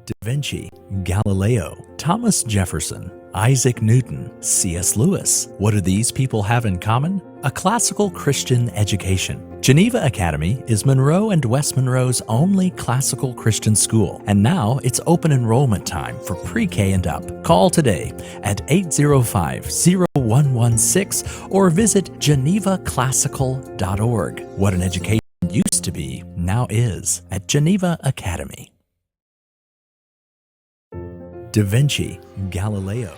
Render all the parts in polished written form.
Da Vinci, Galileo, Thomas Jefferson, Isaac Newton, C.S. Lewis. What do these people have in common? A classical Christian education. Geneva Academy is Monroe and West Monroe's only classical Christian school, and now it's open enrollment time for pre-K and up. Call today at 805-0116 or visit genevaclassical.org. What an education used to be, now is at Geneva Academy. Da Vinci, Galileo,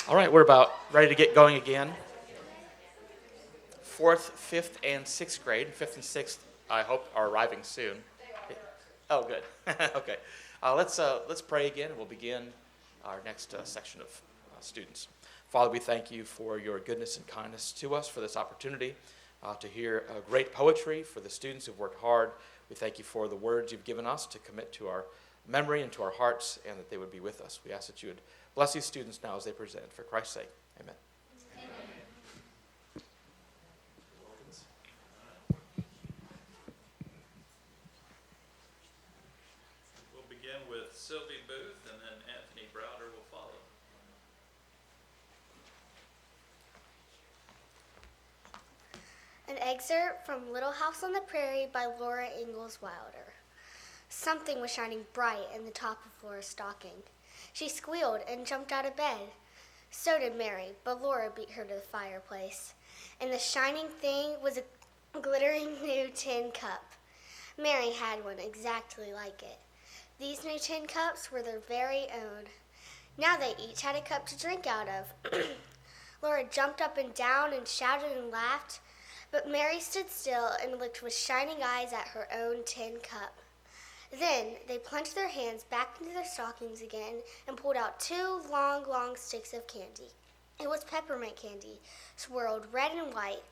All right, we're about ready to get going again. 4th, 5th, and 6th grade. 5th and 6th, I hope, are arriving soon. Oh, good. Okay. Let's pray again, and we'll begin our next section of students. Father, we thank you for your goodness and kindness to us, for this opportunity to hear great poetry, for the students who've worked hard. We thank you for the words you've given us to commit to our memory and to our hearts, and that they would be with us. We ask that you would bless these students now as they present. For Christ's sake, amen. We'll begin with Sylvie Booth, and then Anthony Browder will follow. An excerpt from Little House on the Prairie by Laura Ingalls Wilder. Something was shining bright in the top of Laura's stocking. She squealed and jumped out of bed. So did Mary, but Laura beat her to the fireplace. And the shining thing was a glittering new tin cup. Mary had one exactly like it. These new tin cups were their very own. Now they each had a cup to drink out of. Laura jumped up and down and shouted and laughed, but Mary stood still and looked with shining eyes at her own tin cup. Then they plunged their hands back into their stockings again and pulled out two long, long sticks of candy. It was peppermint candy, swirled red and white.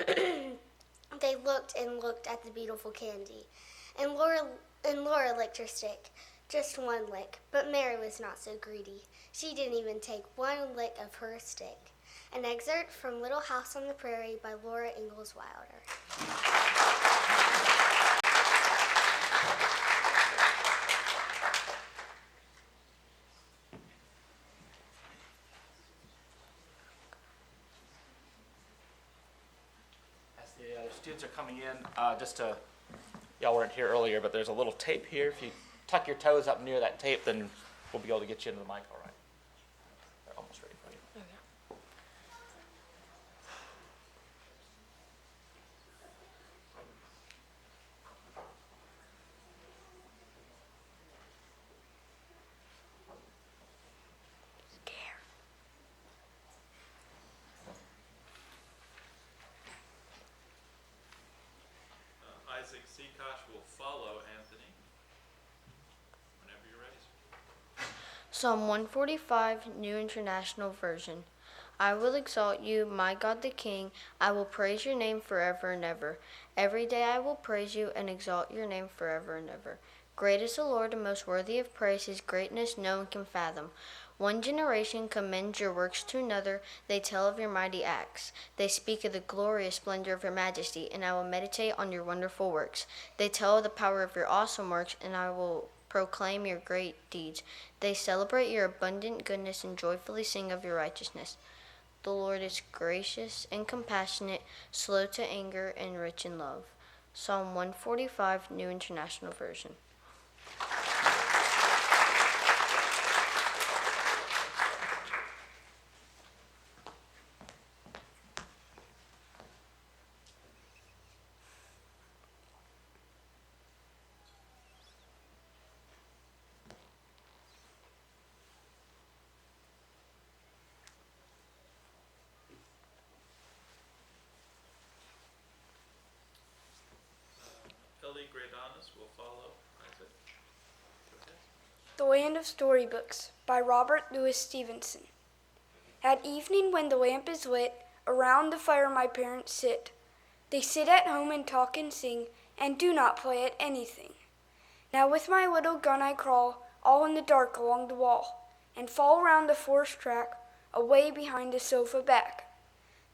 They looked and looked at the beautiful candy, and Laura licked her stick, just one lick, but Mary was not so greedy. She didn't even take one lick of her stick. An excerpt from Little House on the Prairie by Laura Ingalls Wilder. Students are coming in, y'all weren't here earlier, but there's a little tape here. If you tuck your toes up near that tape, then we'll be able to get you into the mic all right. They're almost ready for you. Okay. Isaac Seakosh will follow Anthony whenever you're ready. Psalm 145, New International Version. I will exalt you, my God the King. I will praise your name forever and ever. Every day I will praise you and exalt your name forever and ever. Great is the Lord and most worthy of praise. His greatness no one can fathom. One generation commends your works to another. They tell of your mighty acts. They speak of the glorious splendor of your majesty, and I will meditate on your wonderful works. They tell of the power of your awesome works, and I will proclaim your great deeds. They celebrate your abundant goodness and joyfully sing of your righteousness. The Lord is gracious and compassionate, slow to anger, and rich in love. Psalm 145, New International Version. Will follow. Isaac. The Land of Storybooks by Robert Louis Stevenson. At evening when the lamp is lit, around the fire my parents sit. They sit at home and talk and sing, and do not play at anything. Now with my little gun I crawl, all in the dark along the wall, and fall round the forest track, away behind the sofa back.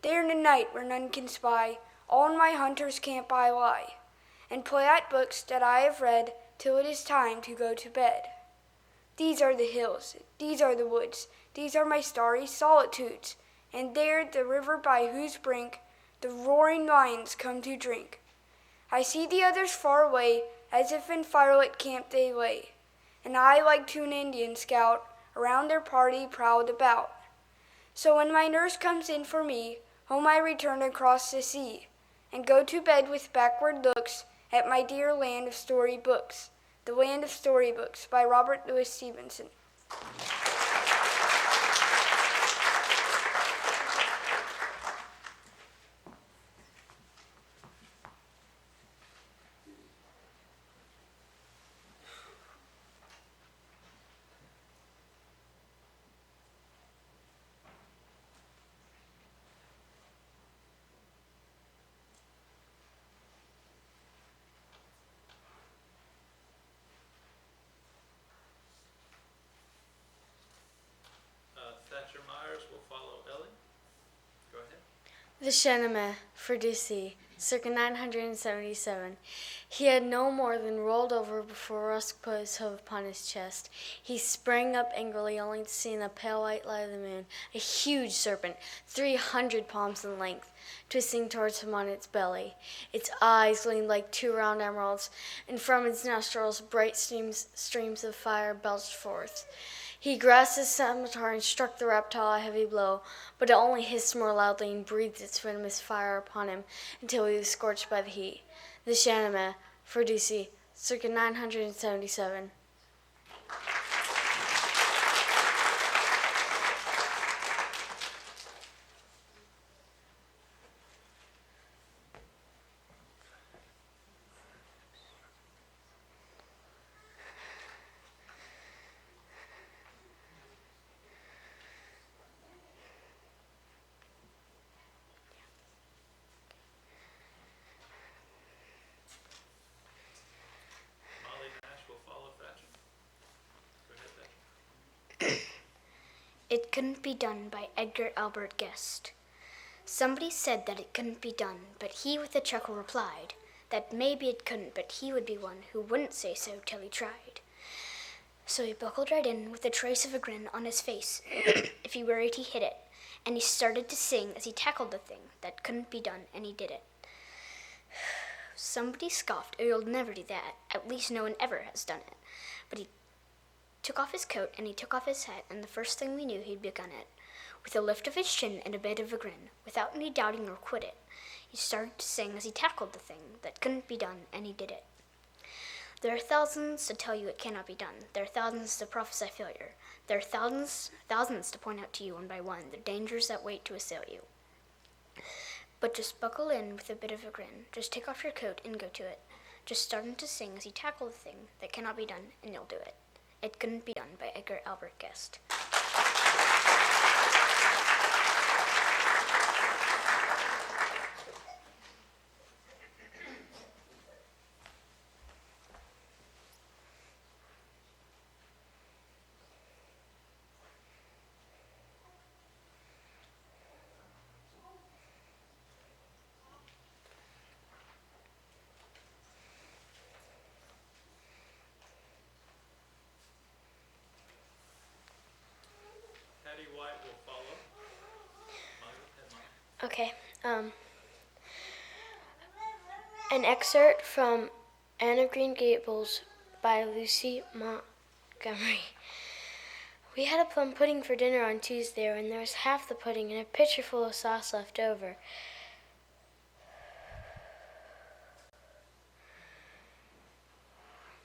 There in the night where none can spy, all in my hunter's camp I lie, and play at books that I have read, till it is time to go to bed. These are the hills, these are the woods, these are my starry solitudes, and there the river by whose brink the roaring lions come to drink. I see the others far away, as if in firelit camp they lay, and I, like to an Indian scout, around their party prowled about. So when my nurse comes in for me, home I return across the sea, and go to bed with backward looks at my dear land of story books. The Land of Storybooks by Robert Louis Stevenson. Thatcher Myers will follow Ellie. Go ahead. The Geneva for DC, circa 977. He had no more than rolled over before Rusk put his hoof upon his chest. He sprang up angrily, only to see in the pale white light of the moon a huge serpent, 300 palms in length, twisting towards him on its belly. Its eyes gleamed like two round emeralds, and from its nostrils bright streams of fire belched forth. He grasped his scimitar and struck the reptile a heavy blow, but it only hissed more loudly and breathed its venomous fire upon him until he was scorched by the heat. The Geneva for DC, circa 977. Molly Nash will follow Thatcher. Go ahead, Thatcher. It Couldn't Be Done by Edgar Albert Guest. Somebody said that it couldn't be done, but he with a chuckle replied that maybe it couldn't, but he would be one who wouldn't say so till he tried. So he buckled right in with a trace of a grin on his face. If he worried, he hit it, and he started to sing as he tackled the thing that couldn't be done, and he did it. Somebody scoffed, "Oh, you'll never do that. At least no one ever has done it." But he took off his coat, and he took off his hat, and the first thing we knew, he'd begun it. With a lift of his chin and a bit of a grin, without any doubting or quit it, he started to sing as he tackled the thing that couldn't be done, and he did it. There are thousands to tell you it cannot be done. There are thousands to prophesy failure. There are thousands to point out to you one by one the dangers that wait to assail you. But just buckle in with a bit of a grin. Just take off your coat and go to it. Just starting to sing as you tackle the thing that cannot be done, and you'll do it. It Couldn't Be Done by Edgar Albert Guest. Patty White will follow. Molly, go ahead, Molly. Okay, an excerpt from Anne of Green Gables by Lucy Montgomery. We had a plum pudding for dinner on Tuesday, and there was half the pudding and a pitcher full of sauce left over.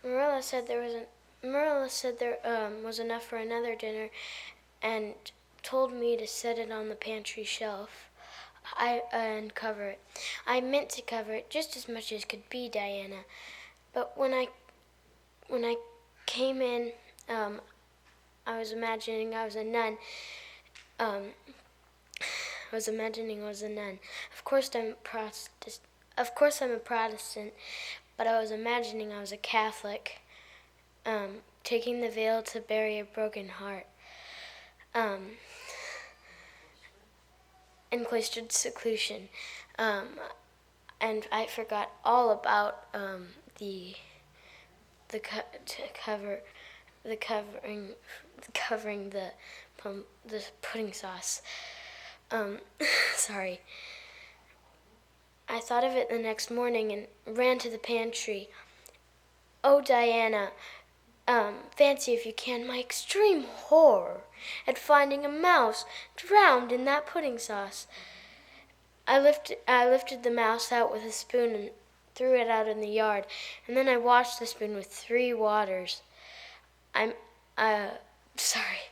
Marilla said there was enough for another dinner, and told me to set it on the pantry shelf and cover it. I meant to cover it just as much as could be, Diana, but when I came in, I was imagining I was a nun. Of course I'm a Protestant, but I was imagining I was a Catholic. taking the veil to bury a broken heart, in cloistered seclusion, and I forgot all about the covering the pudding sauce. Sorry. I thought of it the next morning and ran to the pantry. Oh, Diana, fancy if you can my extreme horror at finding a mouse drowned in that pudding sauce. I lifted the mouse out with a spoon and threw it out in the yard, and then I washed the spoon with 3 waters. Sorry.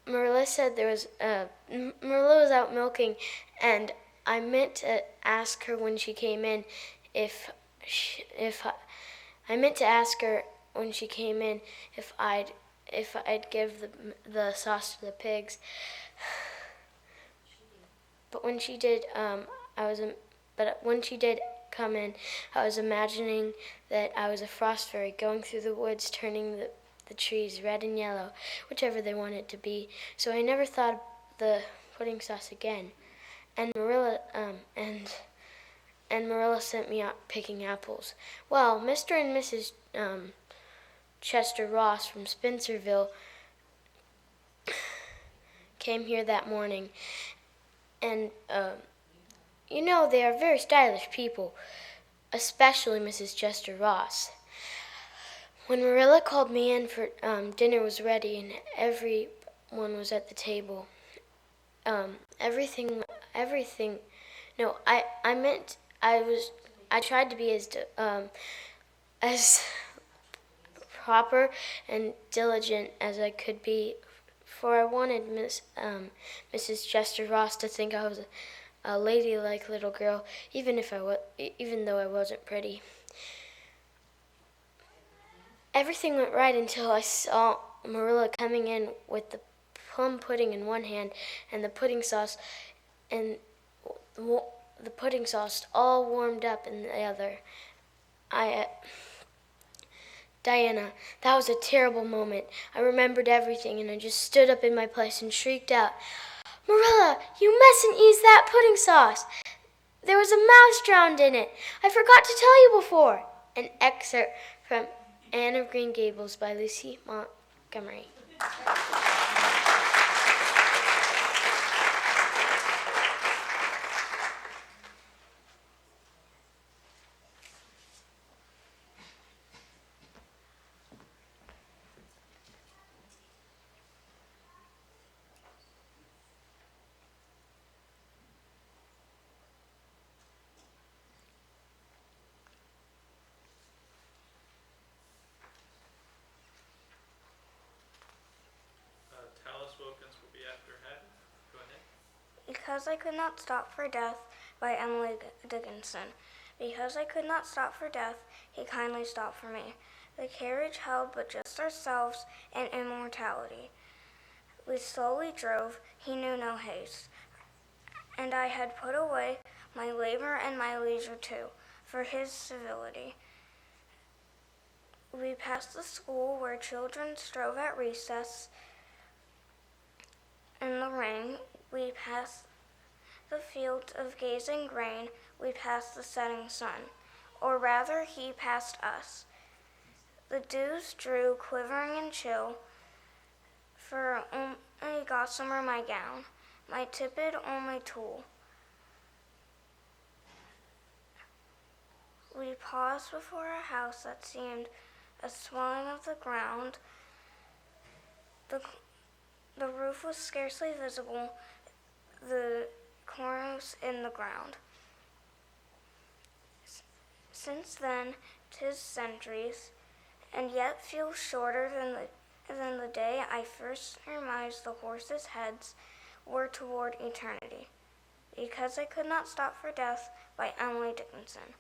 Marilla said Marilla was out milking, and I meant to ask her when she came in if I'd give the sauce to the pigs. But when she did, when she did come in, I was imagining that I was a frost fairy going through the woods, turning the trees red and yellow, whichever they wanted to be. So I never thought of the pudding sauce again. And Marilla sent me out picking apples. Well, Mr. and Mrs. Chester Ross from Spencerville came here that morning, and they are very stylish people, especially Mrs. Chester Ross. When Marilla called me in for dinner was ready and everyone was at the table. I tried to be as proper and diligent as I could be, for I wanted Mrs. Chester Ross to think I was a ladylike little girl, even though I wasn't pretty. Everything went right until I saw Marilla coming in with the plum pudding in one hand and the pudding sauce all warmed up in the other. Diana, that was a terrible moment. I remembered everything, and I just stood up in my place and shrieked out, "Marilla, you mustn't use that pudding sauce. There was a mouse drowned in it. I forgot to tell you before." An excerpt from Anne of Green Gables by Lucy Montgomery. Because I Could Not Stop for Death by Emily Dickinson. Because I could not stop for death, he kindly stopped for me. The carriage held but just ourselves and immortality. We slowly drove, he knew no haste, and I had put away my labor and my leisure too, for his civility. We passed the school where children strove at recess. In the rain, we passed the fields of gazing grain, we passed the setting sun, or rather he passed us. The dews drew quivering and chill, for only gossamer my gown, my tippet only tulle. We paused before a house that seemed a swelling of the ground. The roof was scarcely visible, the cornice in the ground. Since then, 'tis centuries, and yet feels shorter than the day I first surmised the horses' heads were toward eternity. Because I Could Not Stop for Death by Emily Dickinson.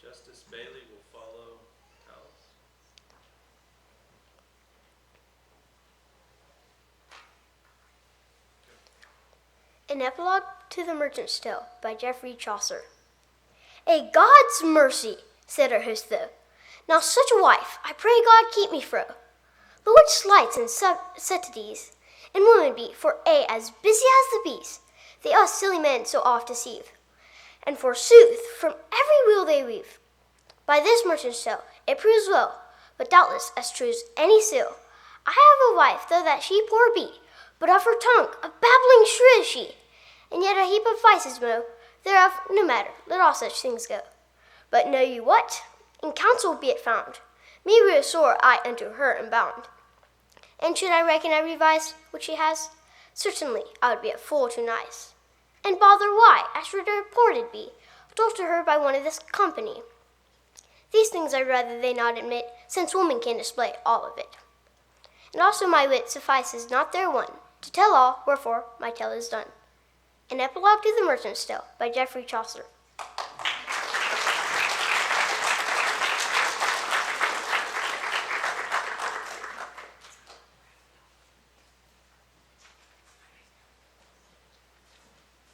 Justice Bailey will follow Tallis. An Epilogue to the Merchant's Tale by Geoffrey Chaucer. A God's mercy, said our host though. Now such a wife, I pray God keep me fro. Lord slights and subtleties, and women be, for as busy as the bees, they us silly men so oft deceive. And forsooth, from every wheel they weave. By this merchant's tale, it proves well, but doubtless as true as any seal. I have a wife, though that she poor be, but of her tongue a babbling shrew is she, and yet a heap of vices mo, thereof no matter, let all such things go. But know you what? In counsel be it found, me real sore I unto her am bound. And should I reckon every vice which she has, certainly I would be a fool too nice. And bother why, as should reported be, told to her by one of this company. These things I'd rather they not admit, since woman can display all of it. And also my wit suffices not there one, to tell all, wherefore my tale is done. An Epilogue to the Merchant's Tale by Geoffrey Chaucer.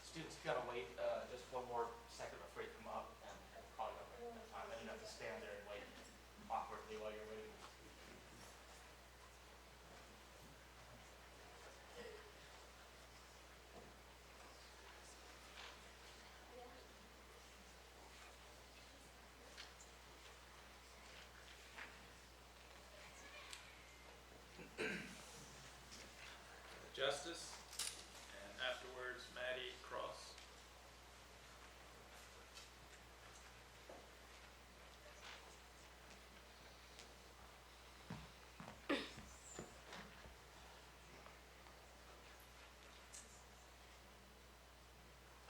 Students, you gotta wait just one more second before you come up, and we'll call you up at the time. I didn't have to stand there and wait awkwardly while you're waiting. Justice, and afterwards Maddie Cross.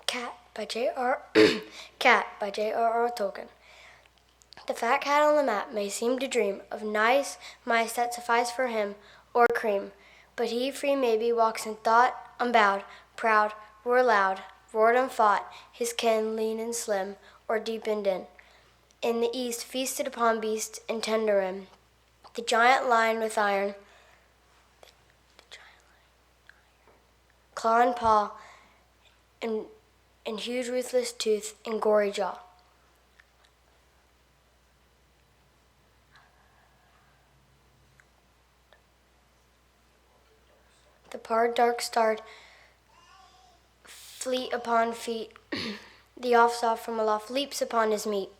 Cat by J.R.R. Tolkien. The fat cat on the mat may seem to dream of nice mice that suffice for him, or cream, but he free maybe walks in thought, unbowed, proud, roar loud, roared and fought, his kin lean and slim, or deepened in the east feasted upon beast and tender him. The giant lion with iron, claw and paw, and huge ruthless tooth and gory jaw. The pard dark-starred, fleet upon feet, the off-saw from aloft leaps upon his meat.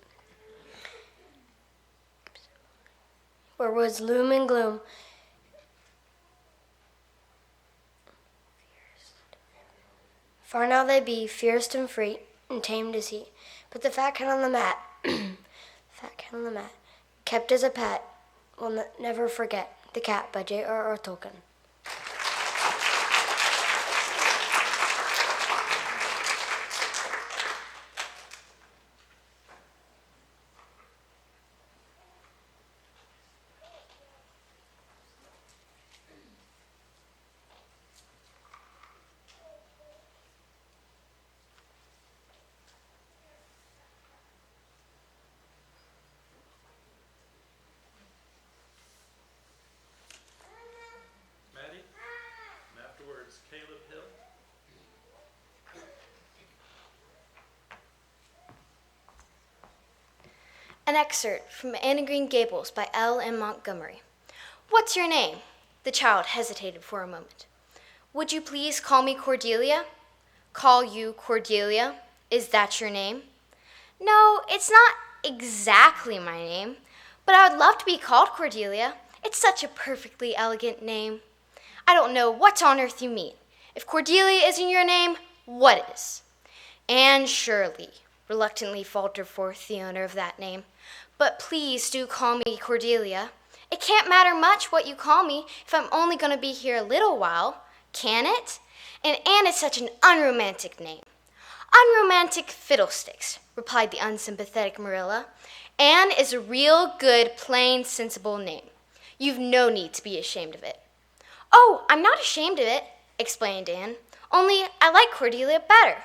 Where woods loom and gloom, far now they be, fierce and free, and tamed is he. But the fat cat on the mat, kept as a pet, will never forget. The Cat by J.R.R. Tolkien. Maddie, and afterwards Caleb Hill. An excerpt from Anne of Green Gables by L. M. Montgomery. What's your name? The child hesitated for a moment. Would you please call me Cordelia? Call you Cordelia? Is that your name? No, it's not exactly my name, but I would love to be called Cordelia. It's such a perfectly elegant name. I don't know what on earth you mean. If Cordelia isn't your name, what is? Anne Shirley, reluctantly faltered forth the owner of that name. But please do call me Cordelia. It can't matter much what you call me if I'm only going to be here a little while, can it? And Anne is such an unromantic name. Unromantic fiddlesticks, replied the unsympathetic Marilla. Anne is a real good, plain, sensible name. You've no need to be ashamed of it. Oh, I'm not ashamed of it, explained Anne. Only I like Cordelia better.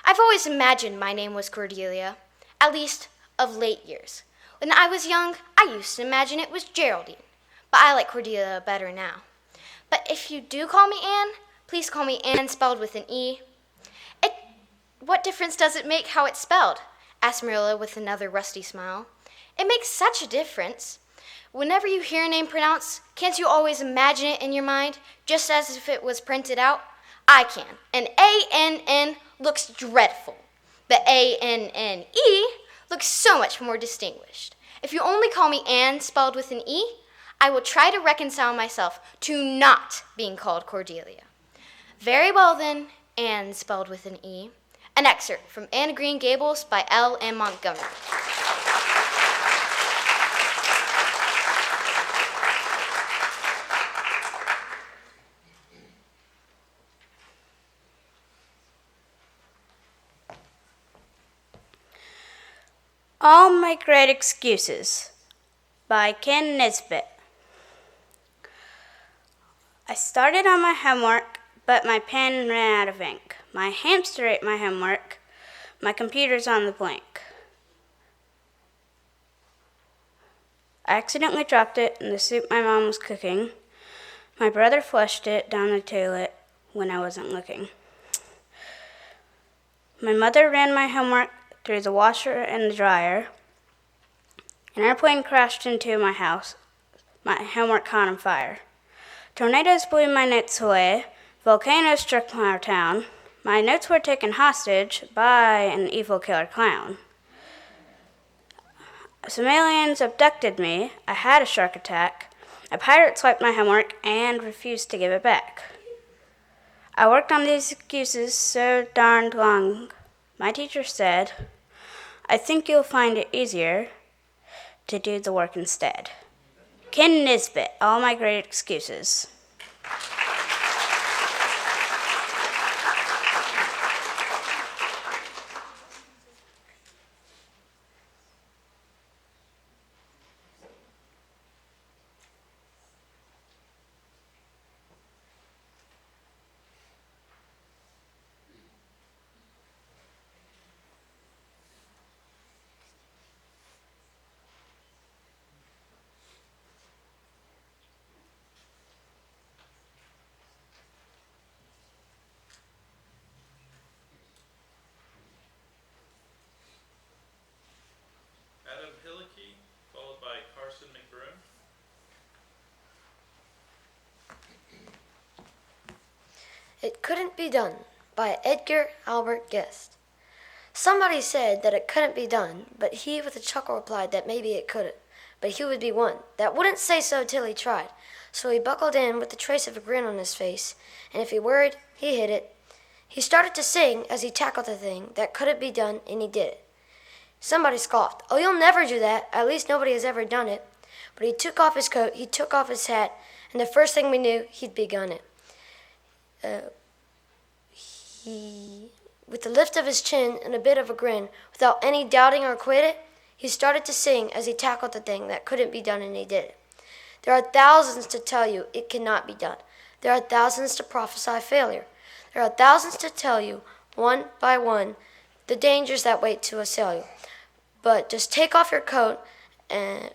I've always imagined my name was Cordelia. At least, of late years. When I was young, I used to imagine it was Geraldine, but I like Cordelia better now. But if you do call me Anne, please call me Anne spelled with an E. What difference does it make how it's spelled? Asked Marilla with another rusty smile. It makes such a difference. Whenever you hear a name pronounced, can't you always imagine it in your mind, just as if it was printed out? I can. And A-N-N looks dreadful. But A-N-N-E looks so much more distinguished. If you only call me Anne spelled with an E, I will try to reconcile myself to not being called Cordelia. Very well then, Anne spelled with an E. An excerpt from Anne of Green Gables by L.M. Montgomery. All My Great Excuses by Ken Nisbet. I started on my homework, but my pen ran out of ink. My hamster ate my homework. My computer's on the blink. I accidentally dropped it in the soup my mom was cooking. My brother flushed it down the toilet when I wasn't looking. My mother ran my homework through the washer and the dryer. An airplane crashed into my house. My homework caught on fire. Tornadoes blew my notes away. Volcanoes struck our town. My notes were taken hostage by an evil killer clown. Some aliens abducted me. I had a shark attack. A pirate swiped my homework and refused to give it back. I worked on these excuses so darned long. My teacher said, I think you'll find it easier to do the work instead. Ken Nisbet, All My Great Excuses. It Couldn't Be Done by Edgar Albert Guest. Somebody said that it couldn't be done, but he with a chuckle replied that maybe it couldn't, but he would be one that wouldn't say so till he tried. So he buckled in with the trace of a grin on his face, and if he worried, he hid it. He started to sing as he tackled the thing that couldn't be done, and he did it. Somebody scoffed, "Oh, you'll never do that. At least nobody has ever done it." But he took off his coat, he took off his hat, and the first thing we knew, he'd begun it. With the lift of his chin and a bit of a grin, without any doubting or quit it, he started to sing as he tackled the thing that couldn't be done, and he did it. There are thousands to tell you it cannot be done. There are thousands to prophesy failure. There are thousands to tell you, one by one, the dangers that wait to assail you. But just take off your coat and...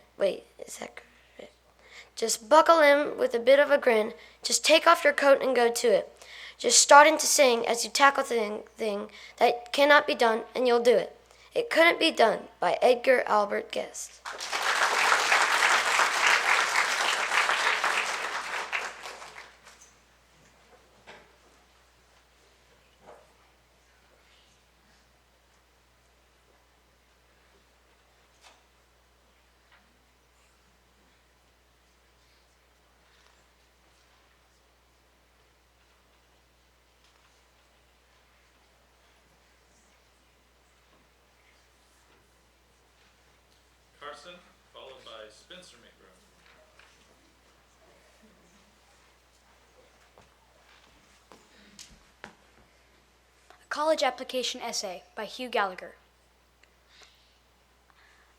Just buckle in with a bit of a grin. Just take off your coat and go to it. Just starting to sing as you tackle the thing that cannot be done, and you'll do it. It Couldn't Be Done by Edgar Albert Guest. Carson, followed by Spencer McGraw. A College Application Essay by Hugh Gallagher.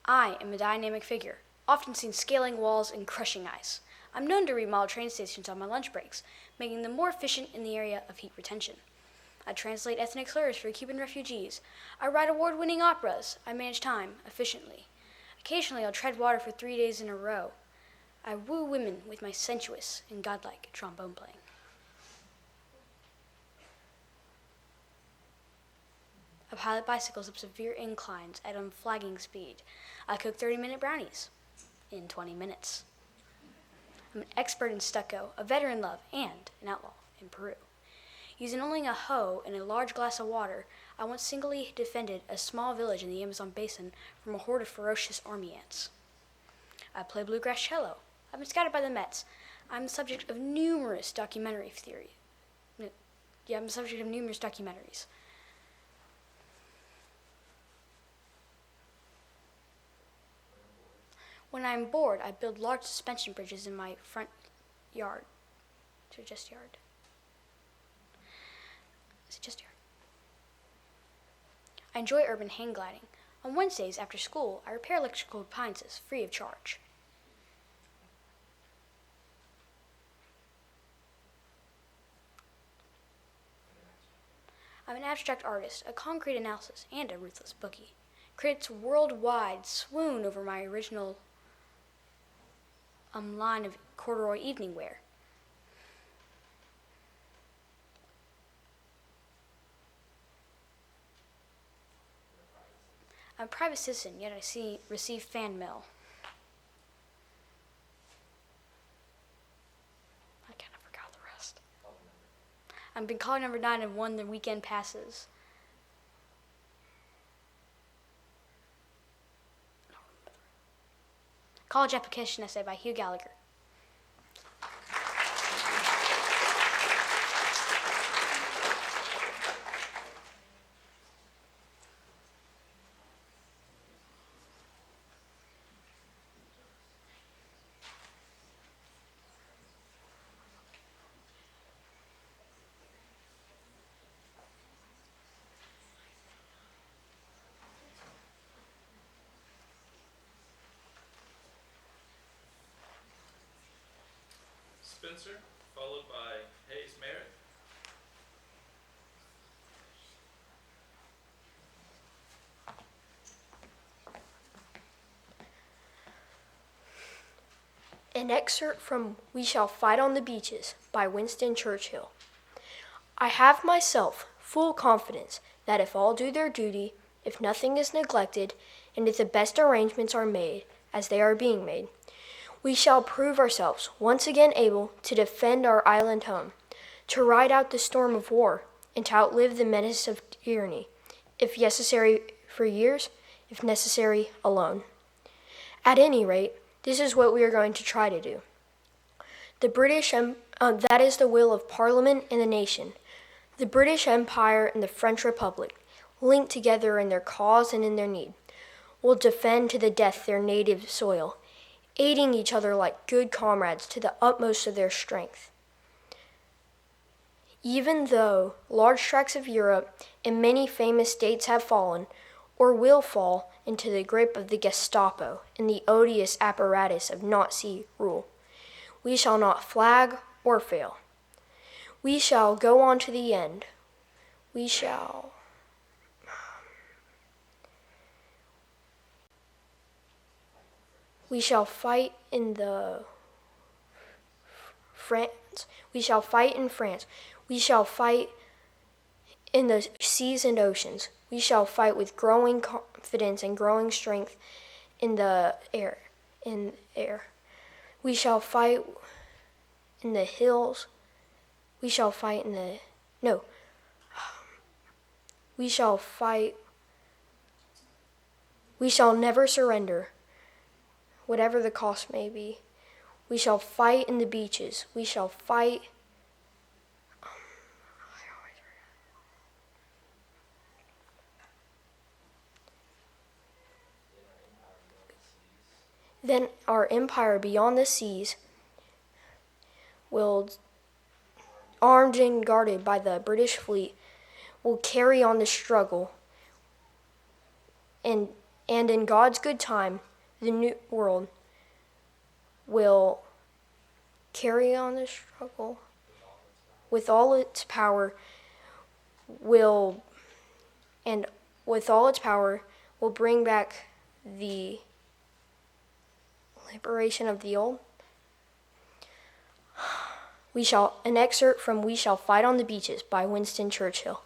I am a dynamic figure, often seen scaling walls and crushing ice. I'm known to remodel train stations on my lunch breaks, making them more efficient in the area of heat retention. I translate ethnic slurs for Cuban refugees. I write award-winning operas. I manage time efficiently. Occasionally, I'll tread water for 3 days in a row. I woo women with my sensuous and godlike trombone playing. I pilot bicycles up severe inclines at unflagging speed. I cook 30-minute brownies in 20 minutes. I'm an expert in stucco, a veteran in love, and an outlaw in Peru. Using only a hoe and a large glass of water, I once singly defended a small village in the Amazon basin from a horde of ferocious army ants. I play bluegrass cello. I've been scouted by the Mets. I'm the subject of numerous documentaries. When I'm bored, I build large suspension bridges in my front yard. Is it just yard? I enjoy urban hang gliding. On Wednesdays after school, I repair electrical appliances free of charge. I'm an abstract artist, a concrete analysis, and a ruthless bookie. Critics worldwide swoon over my original line of corduroy evening wear. I'm a private citizen, yet I receive fan mail. I kind of forgot the rest. I've been caller number 9 and won the weekend passes. College Application Essay by Hugh Gallagher. Spencer, followed by Hayes Merritt. An excerpt from We Shall Fight on the Beaches by Winston Churchill. I have myself full confidence that if all do their duty, if nothing is neglected, and if the best arrangements are made, as they are being made, we shall prove ourselves once again able to defend our island home, to ride out the storm of war, and to outlive the menace of tyranny, if necessary for years, if necessary alone. At any rate, this is what we are going to try to do. That is the will of Parliament and the nation. The British Empire and the French Republic, linked together in their cause and in their need, will defend to the death their native soil, aiding each other like good comrades to the utmost of their strength. Even though large tracts of Europe and many famous states have fallen, or will fall, into the grip of the Gestapo and the odious apparatus of Nazi rule, we shall not flag or fail. We shall go on to the end. We shall fight in France. We shall fight in France. We shall fight in the seas and oceans. We shall fight with growing confidence and growing strength in the air. We shall fight in the hills. We shall fight in the We shall fight. We shall never surrender, whatever the cost may be. We shall fight in the beaches. We shall fight. Then our empire beyond the seas will, armed and guarded by the British fleet, will carry on the struggle. And in God's good time, the New World will carry on the struggle with all its power, will, and with all its power, will bring back the liberation of the old. An excerpt from We Shall Fight on the Beaches by Winston Churchill.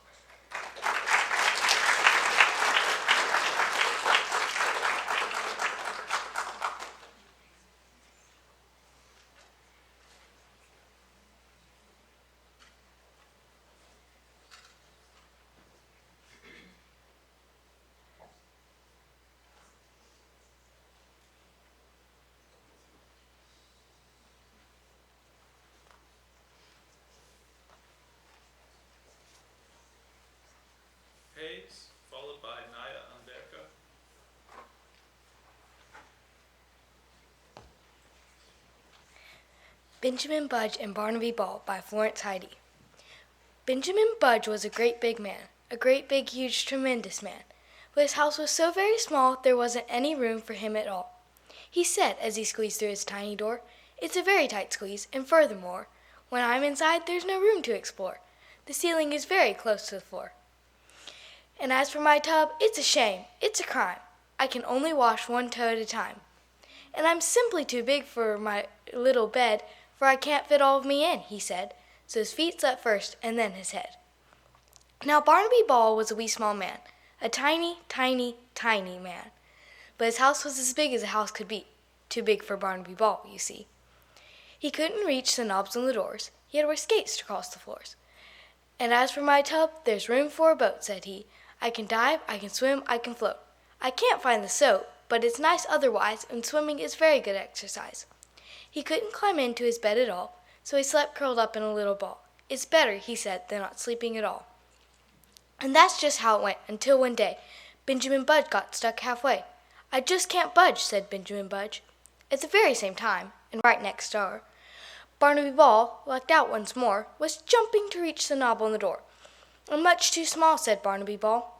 Hayes, followed by Naya Underka. Benjamin Budge and Barnaby Ball by Florence Heidi. Benjamin Budge was a great big man, a great big huge tremendous man, but his house was so very small there wasn't any room for him at all. He said as he squeezed through his tiny door, "It's a very tight squeeze, and furthermore, when I'm inside there's no room to explore. The ceiling is very close to the floor. And as for my tub, it's a shame, it's a crime. I can only wash one toe at a time. And I'm simply too big for my little bed, for I can't fit all of me in," he said. So his feet slept first, and then his head. Now Barnaby Ball was a wee small man, a tiny, tiny, tiny man. But his house was as big as a house could be, too big for Barnaby Ball, you see. He couldn't reach the knobs on the doors, he had to wear skates to cross the floors. "And as for my tub, there's room for a boat," said he. "I can dive, I can swim, I can float. I can't find the soap, but it's nice otherwise, and swimming is very good exercise." He couldn't climb into his bed at all, so he slept curled up in a little ball. "It's better," he said, "than not sleeping at all." And that's just how it went, until one day, Benjamin Budge got stuck halfway. "I just can't budge," said Benjamin Budge. At the very same time, and right next door, Barnaby Ball, locked out once more, was jumping to reach the knob on the door. "I'm much too small," said Barnaby Ball.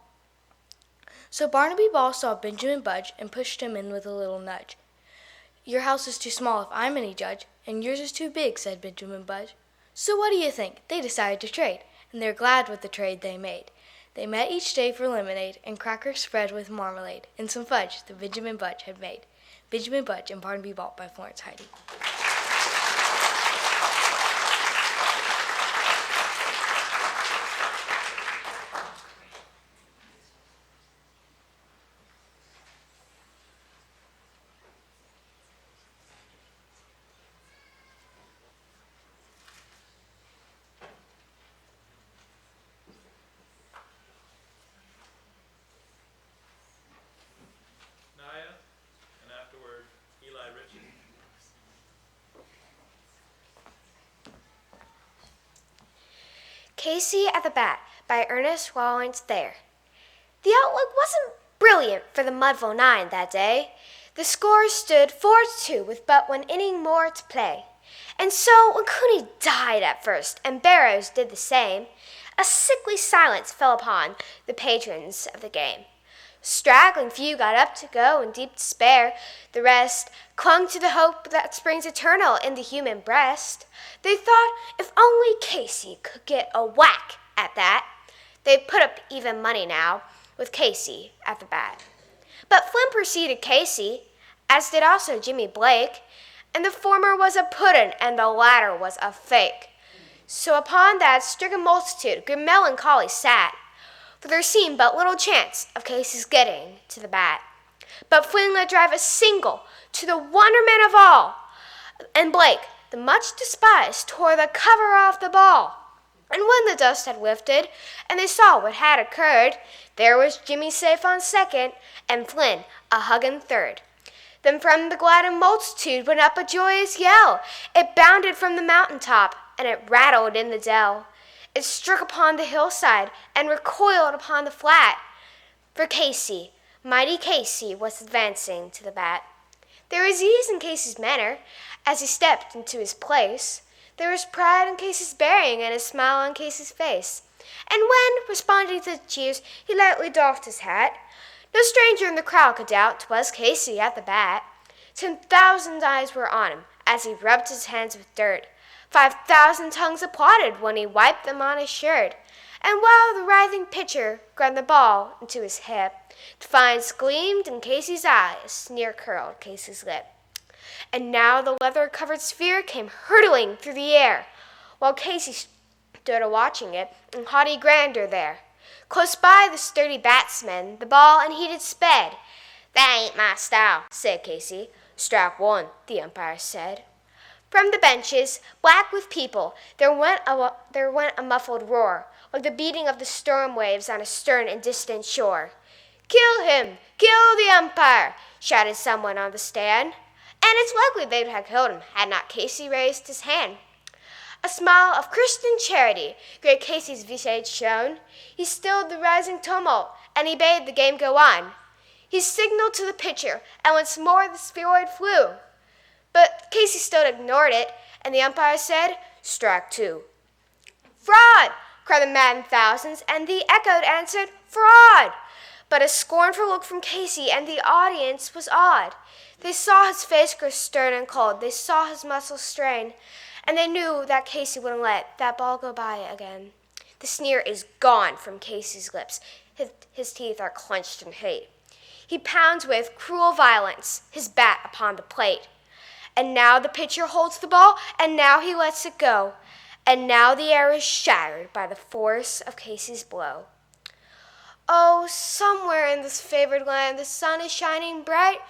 So Barnaby Ball saw Benjamin Budge and pushed him in with a little nudge. "Your house is too small if I'm any judge, and yours is too big," said Benjamin Budge. So what do you think? They decided to trade, and they're glad with the trade they made. They met each day for lemonade and crackers spread with marmalade and some fudge that Benjamin Budge had made. Benjamin Budge and Barnaby Ball by Florence Heidi. Naya, and afterward, Eli Ritchie. Casey at the Bat by Ernest Wallings Thayer. The outlook wasn't brilliant for the Mudville Nine that day. The score stood 4-2 with but one inning more to play. And so when Cooney died at first and Barrows did the same, a sickly silence fell upon the patrons of the game. Straggling few got up to go in deep despair. The rest clung to the hope that springs eternal in the human breast. They thought if only Casey could get a whack at that. They'd put up even money now with Casey at the bat. But Flynn preceded Casey, as did also Jimmy Blake, and the former was a puddin' and the latter was a fake. So upon that stricken multitude grim melancholy sat, for there seemed but little chance of Casey's getting to the bat. But Flynn let drive a single to the wonderment of all, and Blake, the much despised, tore the cover off the ball. And when the dust had lifted, and they saw what had occurred, there was Jimmy safe on second, and Flynn a huggin' third. Then from the gladdened multitude went up a joyous yell. It bounded from the mountain top, and it rattled in the dell. It struck upon the hillside, and recoiled upon the flat. For Casey, mighty Casey, was advancing to the bat. There was ease in Casey's manner, as he stepped into his place. There was pride in Casey's bearing, and a smile on Casey's face. And when, responding to the cheers, he lightly doffed his hat, no stranger in the crowd could doubt 'twas Casey at the bat. 10,000 eyes were on him, as he rubbed his hands with dirt. 5,000 tongues applauded when he wiped them on his shirt. And while the writhing pitcher ground the ball into his hip, defiance gleamed in Casey's eye, a sneer curled Casey's lip. And now the leather-covered sphere came hurtling through the air, while Casey stood a-watching it in haughty grandeur there. Close by the sturdy batsman, the ball unheeded sped. "That ain't my style," said Casey. "Strike one," the umpire said. From the benches, black with people, there went a muffled roar, like the beating of the storm waves on a stern and distant shore. "Kill him! Kill the umpire!" shouted someone on the stand. And it's likely they'd have killed him had not Casey raised his hand. A smile of Christian charity great Casey's visage shone. He stilled the rising tumult, and he bade the game go on. He signaled to the pitcher, and once more the spheroid flew. But Casey still ignored it, and the umpire said, "Strike two." "Fraud!" cried the maddened thousands, and the echoed answered, "Fraud!" But a scornful look from Casey, and the audience was awed. They saw his face grow stern and cold. They saw his muscles strain, and they knew that Casey wouldn't let that ball go by again. The sneer is gone from Casey's lips. His teeth are clenched in hate. He pounds with cruel violence his bat upon the plate. And now the pitcher holds the ball, and now he lets it go. And now the air is shattered by the force of Casey's blow. Oh, somewhere in this favored land the sun is shining bright.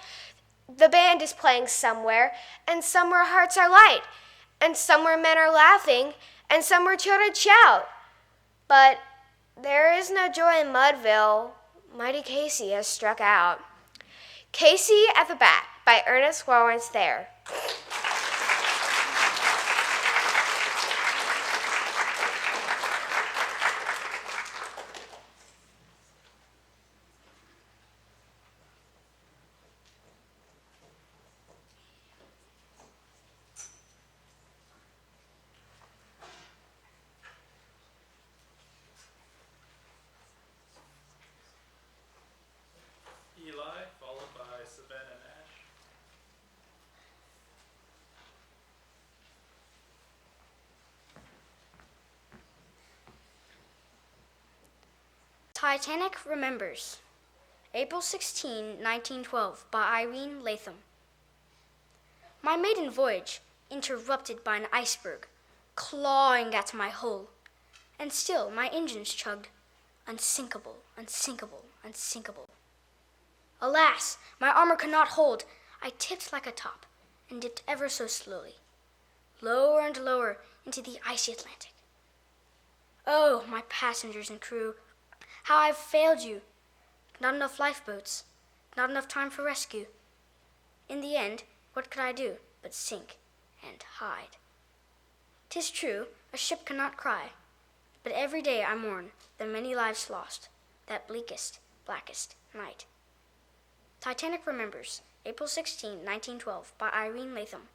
The band is playing somewhere, and somewhere hearts are light, and somewhere men are laughing, and somewhere children shout. But there is no joy in Mudville. Mighty Casey has struck out. Casey at the Bat by Ernest Lawrence Thayer. Eli, followed by Savannah Nash. Titanic Remembers. April 16, 1912, by Irene Latham. My maiden voyage, interrupted by an iceberg, clawing at my hull, and still my engines chugged, unsinkable, unsinkable, unsinkable. Alas, my armor could not hold. I tipped like a top, and dipped ever so slowly, lower and lower into the icy Atlantic. Oh, my passengers and crew, how I've failed you. Not enough lifeboats, not enough time for rescue. In the end, what could I do but sink and hide? 'Tis true, a ship cannot cry, but every day I mourn the many lives lost, that bleakest, blackest night. Titanic Remembers, April 16, 1912, by Irene Latham.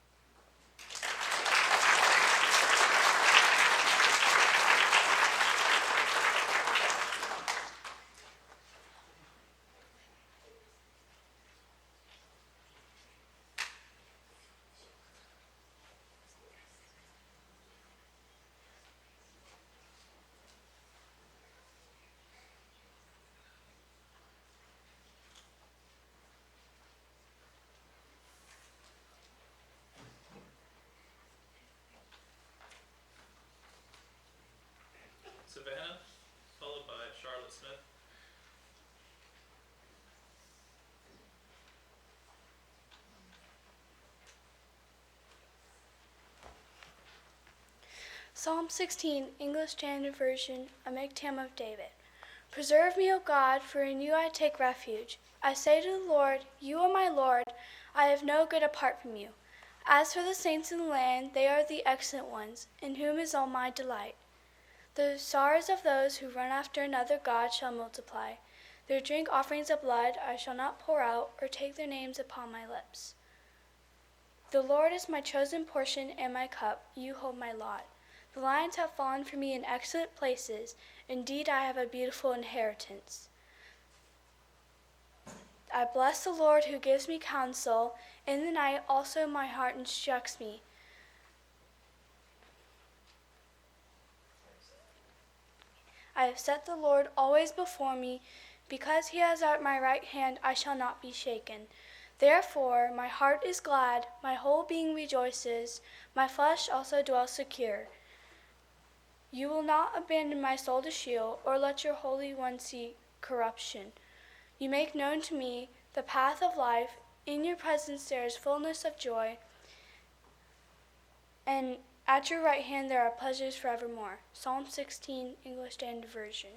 Savannah, followed by Charlotte Smith. Psalm 16, English Standard Version, a Miktam of David. Preserve me, O God, for in you I take refuge. I say to the Lord, you are my Lord. I have no good apart from you. As for the saints in the land, they are the excellent ones, in whom is all my delight. The sorrows of those who run after another god shall multiply. Their drink offerings of blood I shall not pour out, or take their names upon my lips. The Lord is my chosen portion and my cup. You hold my lot. The lions have fallen for me in excellent places. Indeed, I have a beautiful inheritance. I bless the Lord who gives me counsel. In the night also my heart instructs me. I have set the Lord always before me. Because he is at my right hand, I shall not be shaken. Therefore my heart is glad, my whole being rejoices, my flesh also dwells secure. You will not abandon my soul to Sheol, or let your Holy One see corruption. You make known to me the path of life. In your presence there is fullness of joy, and at your right hand there are pleasures forevermore. Psalm 16, English Standard Version.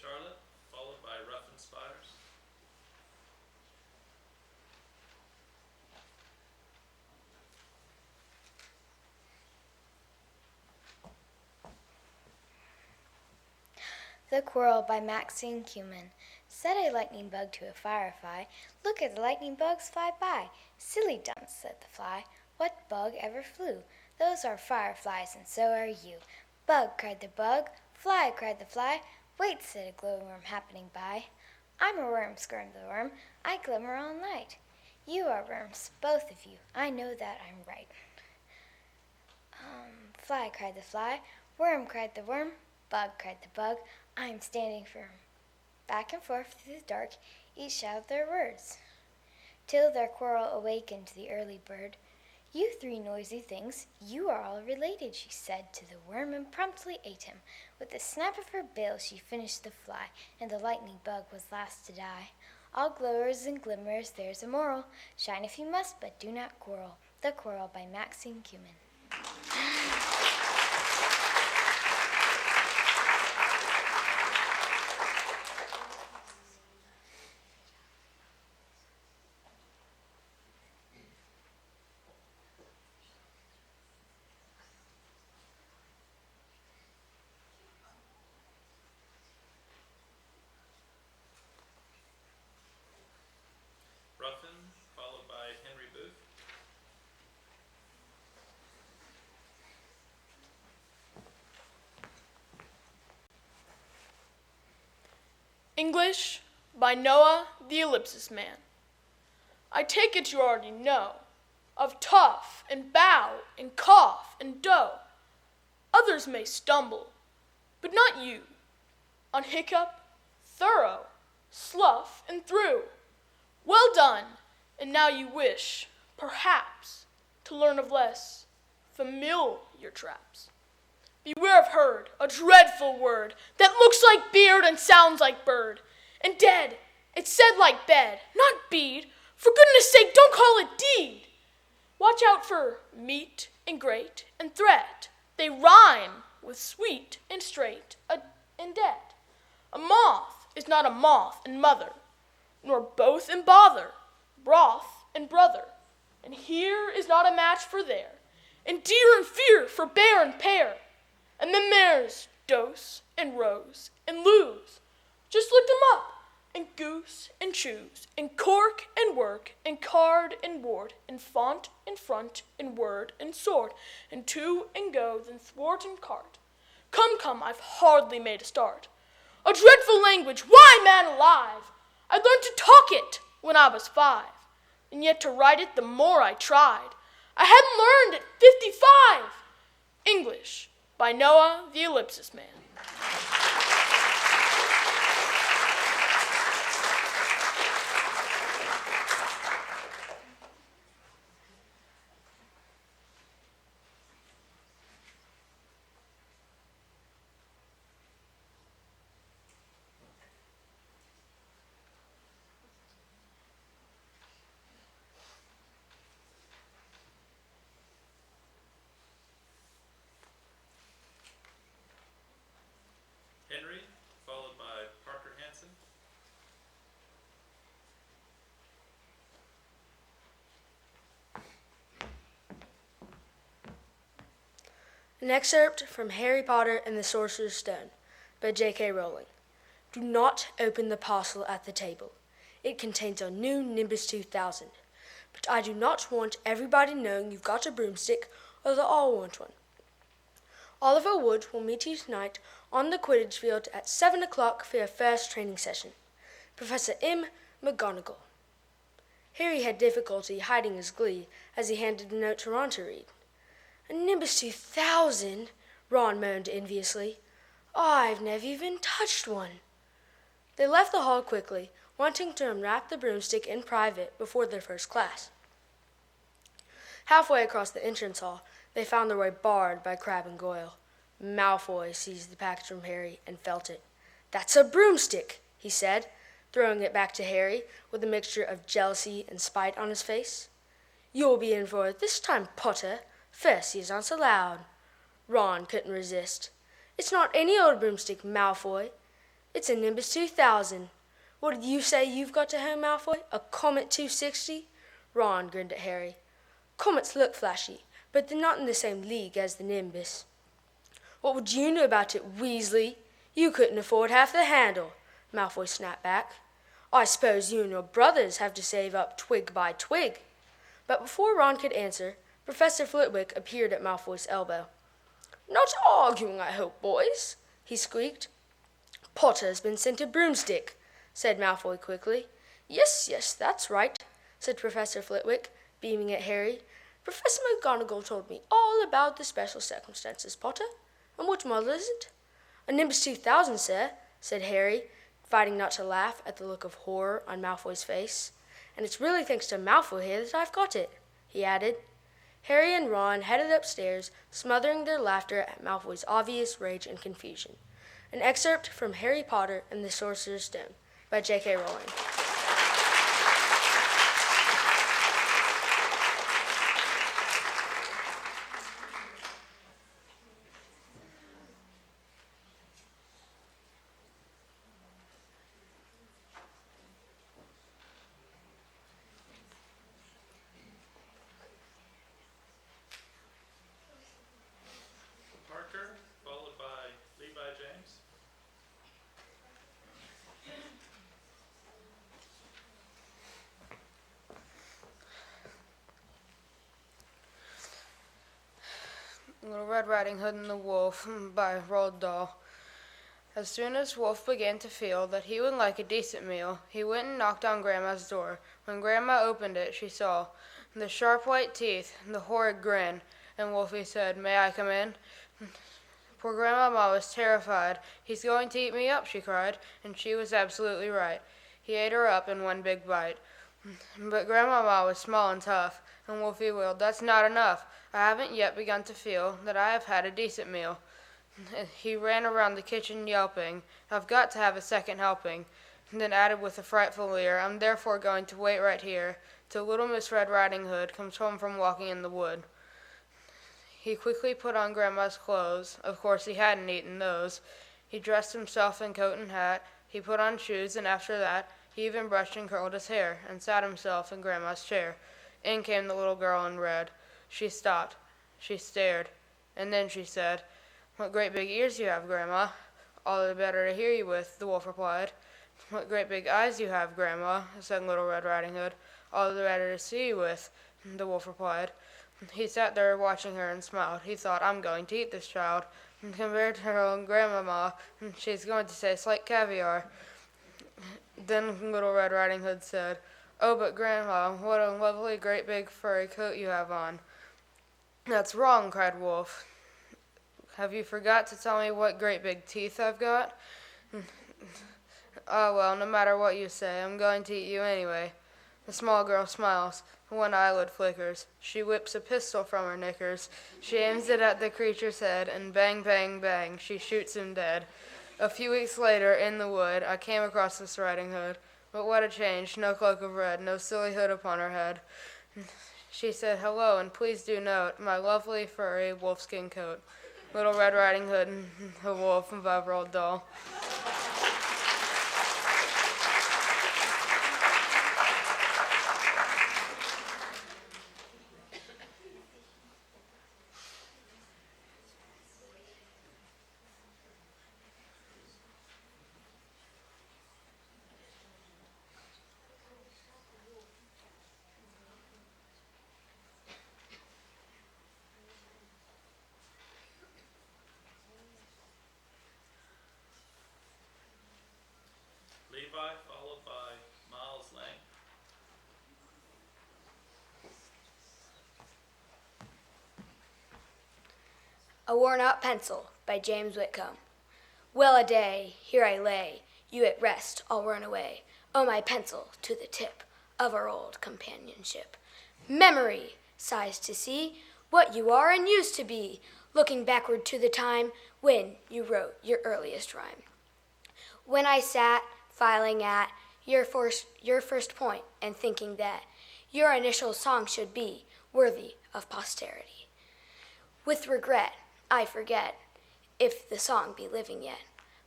Charlotte, followed by Rough and Spires. The Quarrel by Maxine Cumin. Said a lightning bug to a firefly, "Look at the lightning bugs fly by." "Silly dunce," said the fly, "what bug ever flew? Those are fireflies, and so are you." "Bug," cried the bug. "Fly," cried the fly. "Wait," said a glowworm happening by. "I'm a worm," squirmed the worm. "I glimmer all night." "You are worms, both of you. I know that I'm right." "Fly," cried the fly. "Worm," cried the worm. "Bug," cried the bug. "I'm standing firm." Back and forth through the dark, each shouted their words, till their quarrel awakened the early bird. "You three noisy things, you are all related," she said to the worm, and promptly ate him. With a snap of her bill she finished the fly, and the lightning bug was last to die. All glowers and glimmers, there's a moral: shine if you must, but do not quarrel. The Quarrel by Maxine Cumin. Ruffin, followed by Henry Booth. English by Noah the Ellipsis Man. I take it you already know of tough and bow and cough and dough. Others may stumble, but not you. On hiccup, thorough, slough and through. Well done, and now you wish, perhaps, to learn of less familiar traps. Beware of herd, a dreadful word that looks like beard and sounds like bird. And dead, it's said like bed, not bead. For goodness sake, don't call it deed. Watch out for meat and great and threat. They rhyme with sweet and straight and dead. A moth is not a moth and mother, nor both in bother, broth and brother. And here is not a match for there, and deer and fear for bear and pear. And then there's dose and rose and lose. Just look them up. And goose and choose, and cork and work, and card and ward, and font and front, and word and sword, and to and go, then thwart and cart. Come, I've hardly made a start. A dreadful language, why, man alive! I learned to talk it when I was 5, and yet to write it the more I tried. I hadn't learned at 55. English by Noah the Ellipsis Man. Henry, followed by Parker Hanson. An excerpt from Harry Potter and the Sorcerer's Stone by J.K. Rowling. Do not open the parcel at the table. It contains our new Nimbus 2000. But I do not want everybody knowing you've got a broomstick, or they'll all want one. Oliver Wood will meet you tonight on the Quidditch field at 7 o'clock for your first training session. Professor M. McGonagall. Harry had difficulty hiding his glee as he handed the note to Ron to read. A Nimbus 2000? Ron moaned enviously. I've never even touched one. They left the hall quickly, wanting to unwrap the broomstick in private before their first class. Halfway across the entrance hall, they found their way barred by Crabbe and Goyle. Malfoy seized the package from Harry and felt it. That's a broomstick, he said, throwing it back to Harry with a mixture of jealousy and spite on his face. You'll be in for it this time, Potter. First aren't allowed. Ron couldn't resist. It's not any old broomstick, Malfoy. It's a Nimbus 2000. What did you say you've got to home, Malfoy? A Comet 260? Ron grinned at Harry. Comets look flashy, but they're not in the same league as the Nimbus. What would you know about it, Weasley? You couldn't afford half the handle, Malfoy snapped back. I suppose you and your brothers have to save up twig by twig. But before Ron could answer, Professor Flitwick appeared at Malfoy's elbow. Not arguing, I hope, boys, he squeaked. Potter's been sent a broomstick, said Malfoy quickly. Yes, that's right, said Professor Flitwick, beaming at Harry. Professor McGonagall told me all about the special circumstances, Potter. And what model is it? A Nimbus 2000, sir, said Harry, fighting not to laugh at the look of horror on Malfoy's face. And it's really thanks to Malfoy here that I've got it, he added. Harry and Ron headed upstairs, smothering their laughter at Malfoy's obvious rage and confusion. An excerpt from Harry Potter and the Sorcerer's Stone by J.K. Rowling. Parker, followed by Levi James. Little Red Riding Hood and the Wolf by Roald Dahl. As soon as Wolf began to feel that he would like a decent meal, he went and knocked on Grandma's door. When Grandma opened it, she saw the sharp white teeth, the horrid grin, and Wolfie said, "May I come in?" Poor Grandmama was terrified. "He's going to eat me up," she cried, and she was absolutely right. He ate her up in one big bite. But Grandmama was small and tough, and Wolfie wailed, "That's not enough. I haven't yet begun to feel that I have had a decent meal." He ran around the kitchen yelping, "I've got to have a second helping," and then added with a frightful leer, "I'm therefore going to wait right here till little Miss Red Riding Hood comes home from walking in the wood." He quickly put on Grandma's clothes. Of course he hadn't eaten those. He dressed himself in coat and hat. He put on shoes, and after that he even brushed and curled his hair, and sat himself in Grandma's chair. In came the little girl in red. She stopped. She stared. And then she said, "What great big ears you have, Grandma." "All the better to hear you with," the wolf replied. "What great big eyes you have, Grandma," said Little Red Riding Hood. "All the better to see you with," the wolf replied. He sat there watching her and smiled. He thought, "I'm going to eat this child. And compared to her own grandmama, she's going to taste like caviar." Then Little Red Riding Hood said, "Oh, but Grandma, what a lovely great big furry coat you have on." "That's wrong," cried Wolf. "Have you forgot to tell me what great big teeth I've got?" "Ah, well, no matter what you say, I'm going to eat you anyway." The small girl smiles. One eyelid flickers. She whips a pistol from her knickers. She aims it at the creature's head, and bang, bang, bang, she shoots him dead. A few weeks later, in the wood, I came across Miss Riding Hood. But what a change, no cloak of red, no silly hood upon her head. She said, "Hello, and please do note my lovely furry wolfskin coat." Little Red Riding Hood and the Wolf by Roald Dahl. A Worn-Out Pencil by James Whitcomb. Well-a-day, here I lay, you at rest, all worn away. Oh, my pencil, to the tip of our old companionship. Memory sighs to see what you are and used to be, looking backward to the time when you wrote your earliest rhyme. When I sat filing at your first point and thinking that your initial song should be worthy of posterity. With regret, I forget if the song be living yet,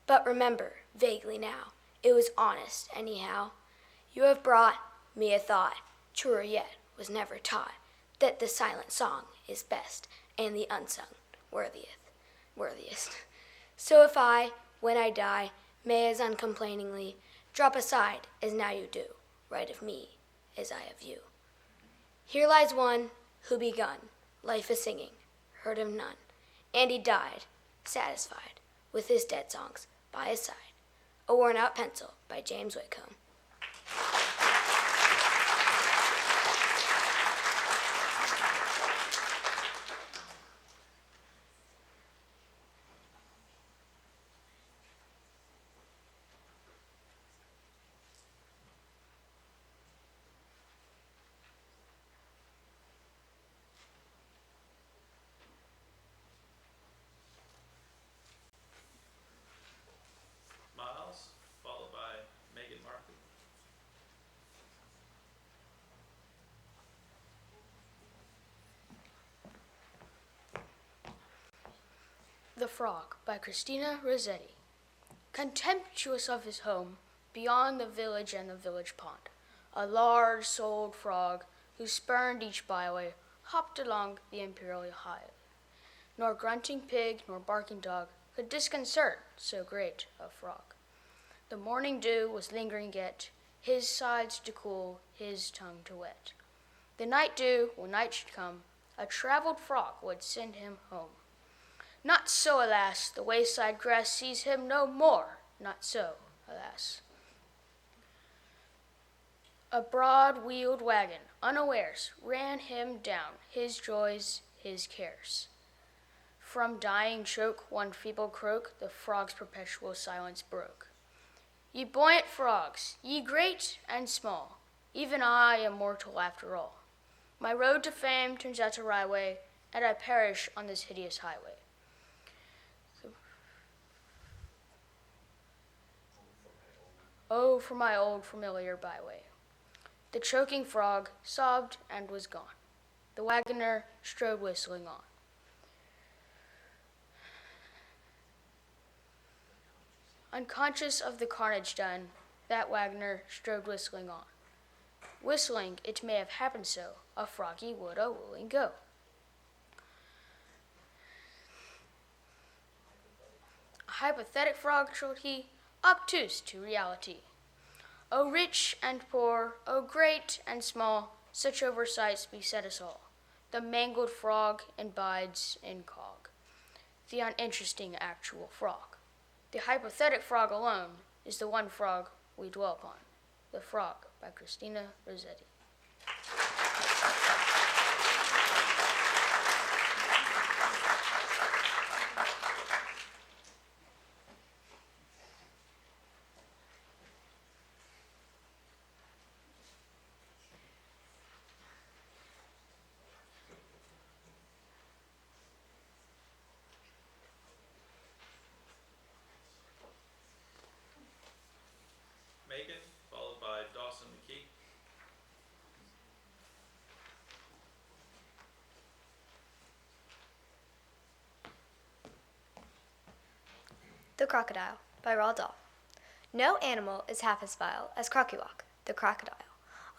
but remember vaguely now, it was honest anyhow. You have brought me a thought, truer yet was never taught, that the silent song is best and the unsung worthiest. So if I, when I die, may as uncomplainingly drop aside as now you do, write of me as I of you. Here lies one who begun life a singing, heard of none, and he died, satisfied with his dead songs by his side. A Worn-Out Pencil by James Whitcomb. Miles, followed by Megan Markey. The Frog by Christina Rossetti. Contemptuous of his home, beyond the village and the village pond, a large-souled frog who spurned each byway hopped along the imperial highway. Nor grunting pig nor barking dog could disconcert so great a frog. The morning dew was lingering yet, his sides to cool, his tongue to wet. The night dew, when night should come, a traveled frog would send him home. Not so, alas, the wayside grass sees him no more, not so, alas. A broad-wheeled wagon, unawares, ran him down, his joys, his cares. From dying choke, one feeble croak, the frog's perpetual silence broke. Ye buoyant frogs, ye great and small, even I am mortal after all. My road to fame turns out to highway, and I perish on this hideous highway. Oh, for my old familiar byway. The choking frog sobbed and was gone. The wagoner strode whistling on. Unconscious of the carnage done, that wagoner strode whistling on. Whistling, it may have happened so, a froggy would a-wooing go. A hypothetic frog, trilled he, obtuse to reality. O rich and poor, O great and small, such oversights beset us all. The mangled frog abides incog, the uninteresting actual frog. The hypothetic frog alone is the one frog we dwell upon. The Frog by Christina Rossetti. Megan, followed by Dawson McKee. The Crocodile by Roald Dahl. No animal is half as vile as Crocky-Walk, the crocodile.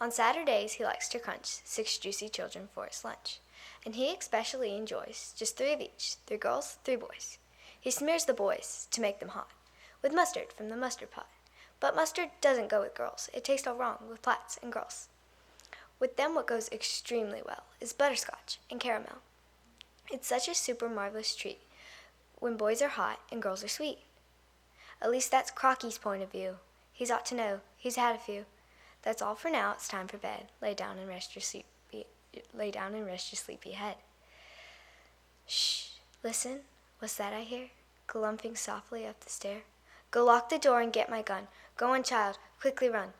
On Saturdays he likes to crunch 6 juicy children for his lunch, and he especially enjoys just 3 of each, 3 girls, 3 boys. He smears the boys, to make them hot, with mustard from the mustard pot. But mustard doesn't go with girls. It tastes all wrong with plats and girls. With them what goes extremely well is butterscotch and caramel. It's such a super marvelous treat when boys are hot and girls are sweet. At least that's Crocky's point of view. He's ought to know. He's had a few. That's all for now. It's time for bed. Lay down and rest your sleepy head. Shh. Listen. What's that I hear? Galumping softly up the stair. Go lock the door and get my gun. Go on, child, quickly run.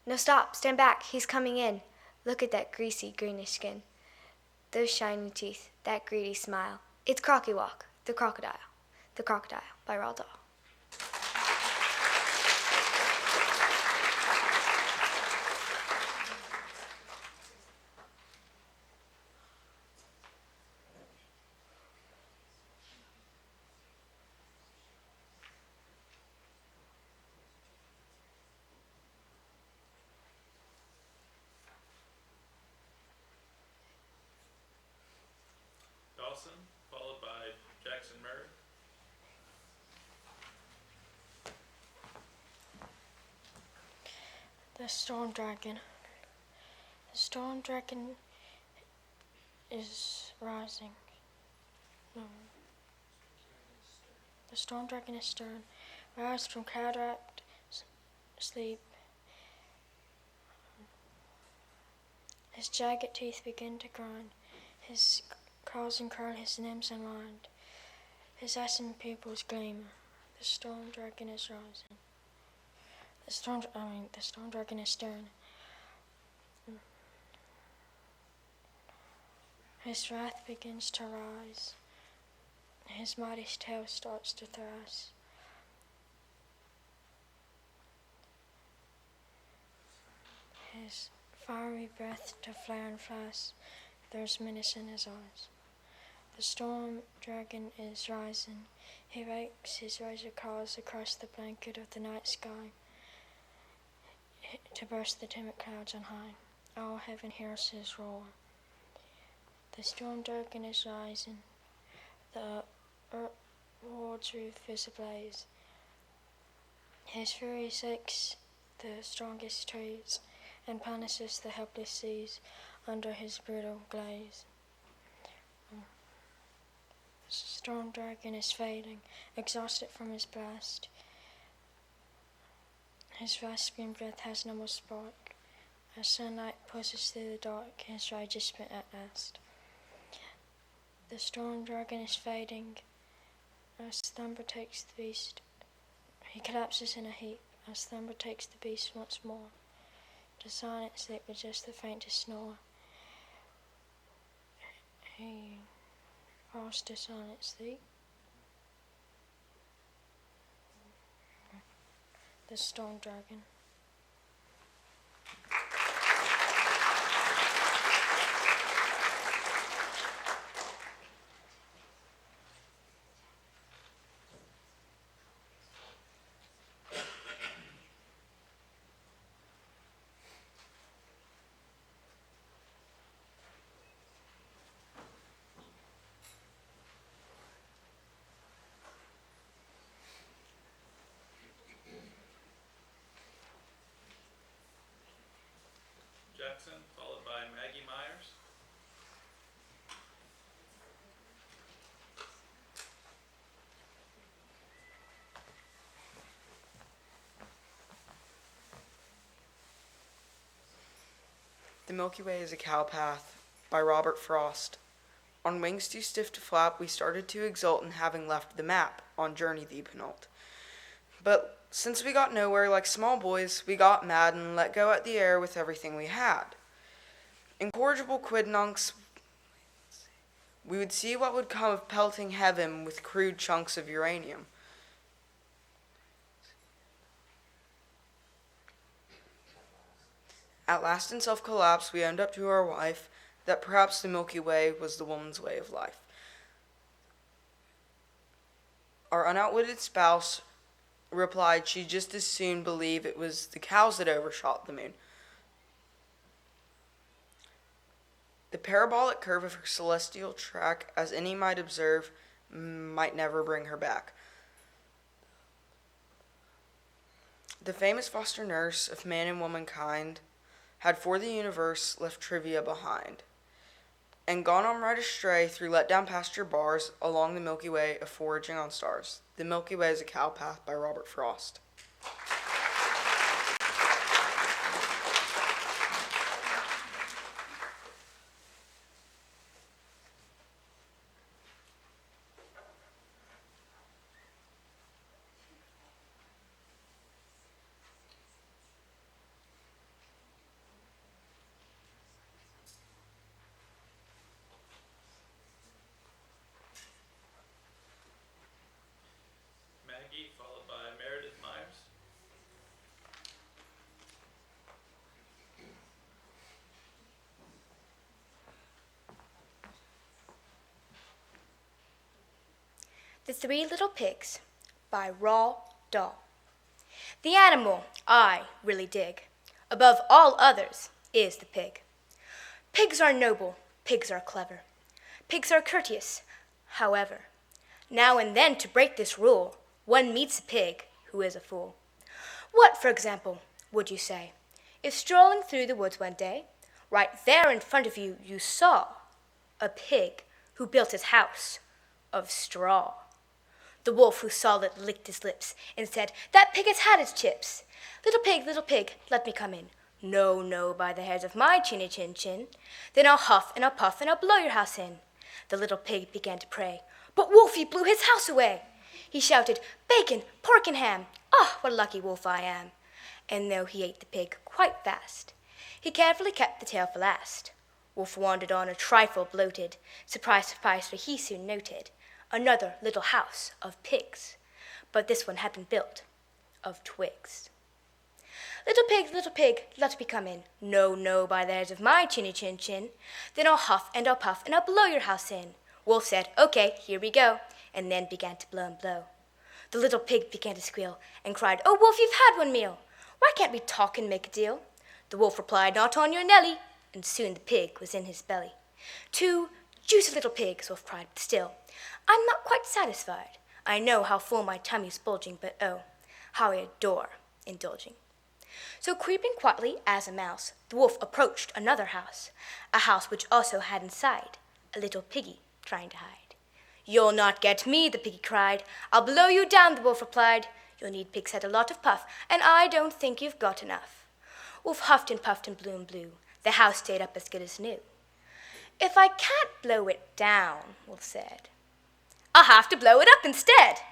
No, stop, stand back, he's coming in. Look at that greasy, greenish skin. Those shiny teeth, that greedy smile. It's Crocky Walk, the crocodile. The Crocodile by Roald Dahl. Dawson, followed by Jackson Murray. The Storm Dragon. The Storm Dragon is rising. The Storm Dragon is stirring. Rise from cloud-wrapped sleep. His jagged teeth begin to grind. His claws uncurl, his limbs unwind. His ashen pupils gleam. The Storm Dragon is rising. The Storm Dragon is stirring. His wrath begins to rise. His mighty tail starts to thrash. His fiery breath to flare and flash. There's menace in his eyes. The Storm Dragon is rising. He rakes his razor claws across the blanket of the night sky to burst the timid clouds on high. All heaven hears his roar. The Storm Dragon is rising. The world's roof is ablaze. His fury shakes the strongest trees and punishes the helpless seas under his brutal glaze. The Storm Dragon is fading, exhausted from his blast. His rasping breath has no more spark. As sunlight pushes through the dark, his rage is spent at last. The Storm Dragon is fading as slumber takes the beast. He collapses in a heap as slumber takes the beast once more. The silent sleep with just the faintest snore. He falls to silent sleep. The Storm Dragon. Jackson, followed by Maggie Myers. The Milky Way is a Cowpath by Robert Frost. On wings too stiff to flap, we started to exult in having left the map on journey the penult. But since we got nowhere like small boys, we got mad and let go at the air with everything we had. Incorrigible quidnuncs, we would see what would come of pelting heaven with crude chunks of uranium. At last in self-collapse, we owned up to our wife that perhaps the Milky Way was the woman's way of life. Our unoutwitted spouse replied she'd just as soon believe it was the cows that overshot the moon. The parabolic curve of her celestial track, as any might observe, might never bring her back. The famous foster nurse of man and womankind had for the universe left trivia behind, and gone on right astray through let-down pasture bars along the Milky Way of foraging on stars. The Milky Way is a Cowpath by Robert Frost. The Three Little Pigs by Roald Dahl. The animal I really dig, above all others, is the pig. Pigs are noble, pigs are clever, pigs are courteous. However, now and then to break this rule, one meets a pig who is a fool. What, for example, would you say, if strolling through the woods one day, right there in front of you, you saw a pig who built his house of straw? The wolf who saw it licked his lips and said, "That pig has had its chips. Little pig, let me come in." "No, no, by the hairs of my chinny chin chin. Then I'll huff and I'll puff and I'll blow your house in." The little pig began to pray, but Wolfie blew his house away. He shouted, "Bacon, pork and ham. Ah, what a lucky wolf I am." And though he ate the pig quite fast, he carefully kept the tail for last. Wolf wandered on a trifle bloated. Surprise, surprise, for he soon noted another little house of pigs, but this one had been built of twigs. Little pig, let me come in." "No, no, by the hairs of my chinny chin chin. Then I'll huff and I'll puff and I'll blow your house in." Wolf said, "Okay, here we go," and then began to blow and blow. The little pig began to squeal and cried, "Oh, Wolf, you've had one meal. Why can't we talk and make a deal?" The wolf replied, "Not on your Nelly," and soon the pig was in his belly. "Two juicy little pigs," Wolf cried, "but still, I'm not quite satisfied. I know how full my tummy's bulging, but oh, how I adore indulging." So creeping quietly as a mouse, the wolf approached another house, a house which also had inside a little piggy trying to hide. "You'll not get me," the piggy cried. "I'll blow you down," the wolf replied. "You'll need pigs had a lot of puff, and I don't think you've got enough." Wolf huffed and puffed and blew and blew. The house stayed up as good as new. "If I can't blow it down," Wolf said, "I'll have to blow it up instead.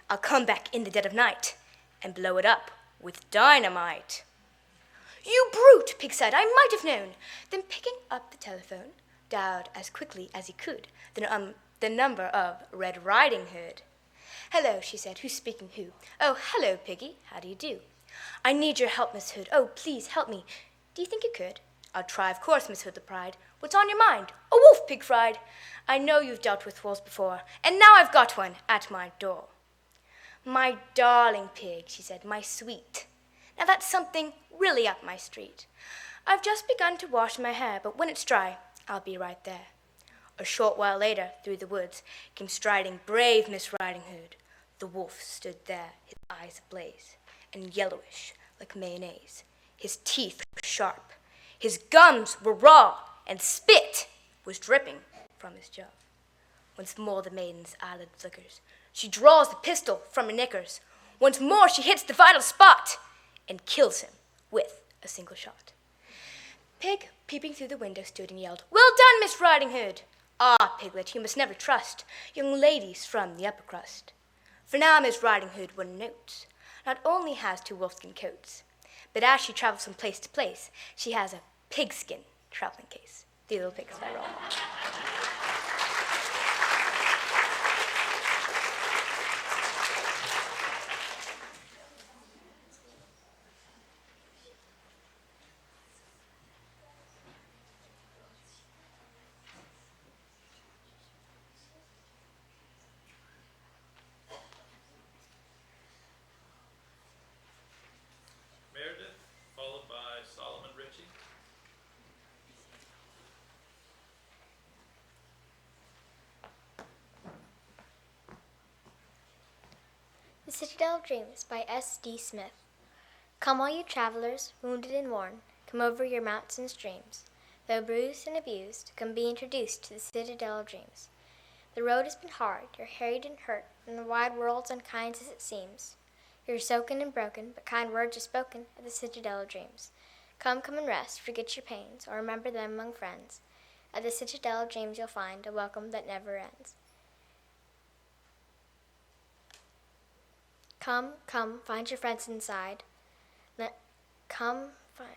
I'll come back in the dead of night and blow it up with dynamite." "You brute," Pig said, "I might have known." Then picking up the telephone, dialed as quickly as he could the number of Red Riding Hood. "Hello," she said, "who's speaking who?" "Oh, hello, Piggy, how do you do?" "I need your help, Miss Hood. Oh, please help me. Do you think you could?" "I'll try, of course," Miss Hood replied. "What's on your mind?" "A wolf," Pig cried. "I know you've dealt with wolves before, and now I've got one at my door." "My darling Pig," she said, "my sweet. Now that's something really up my street. I've just begun to wash my hair, but when it's dry, I'll be right there." A short while later, through the woods, came striding brave Miss Riding Hood. The wolf stood there, his eyes ablaze, and yellowish like mayonnaise. His teeth were sharp, his gums were raw, and spit was dripping from his jaw. Once more the maiden's eyelid flickers. She draws the pistol from her knickers. Once more she hits the vital spot and kills him with a single shot. Pig, peeping through the window, stood and yelled, "Well done, Miss Riding Hood!" "Ah, Piglet, you must never trust young ladies from the upper crust. For now Miss Riding Hood, one note, not only has 2 wolfskin coats, but as she travels from place to place, she has a pigskin traveling case." The Little Pigs by Roald Dahl. Meredith, followed by Solomon Ritchie. The Citadel of Dreams by S.D. Smith. Come all you travelers, wounded and worn, come over your mountains and streams. Though bruised and abused, come be introduced to the Citadel of Dreams. The road has been hard, you're harried and hurt, and the wide world's unkind as it seems. You're soaken and broken, but kind words are spoken at the Citadel of Dreams. Come and rest, forget your pains, or remember them among friends. At the Citadel of Dreams you'll find a welcome that never ends. Come, find your friends inside. Come, find...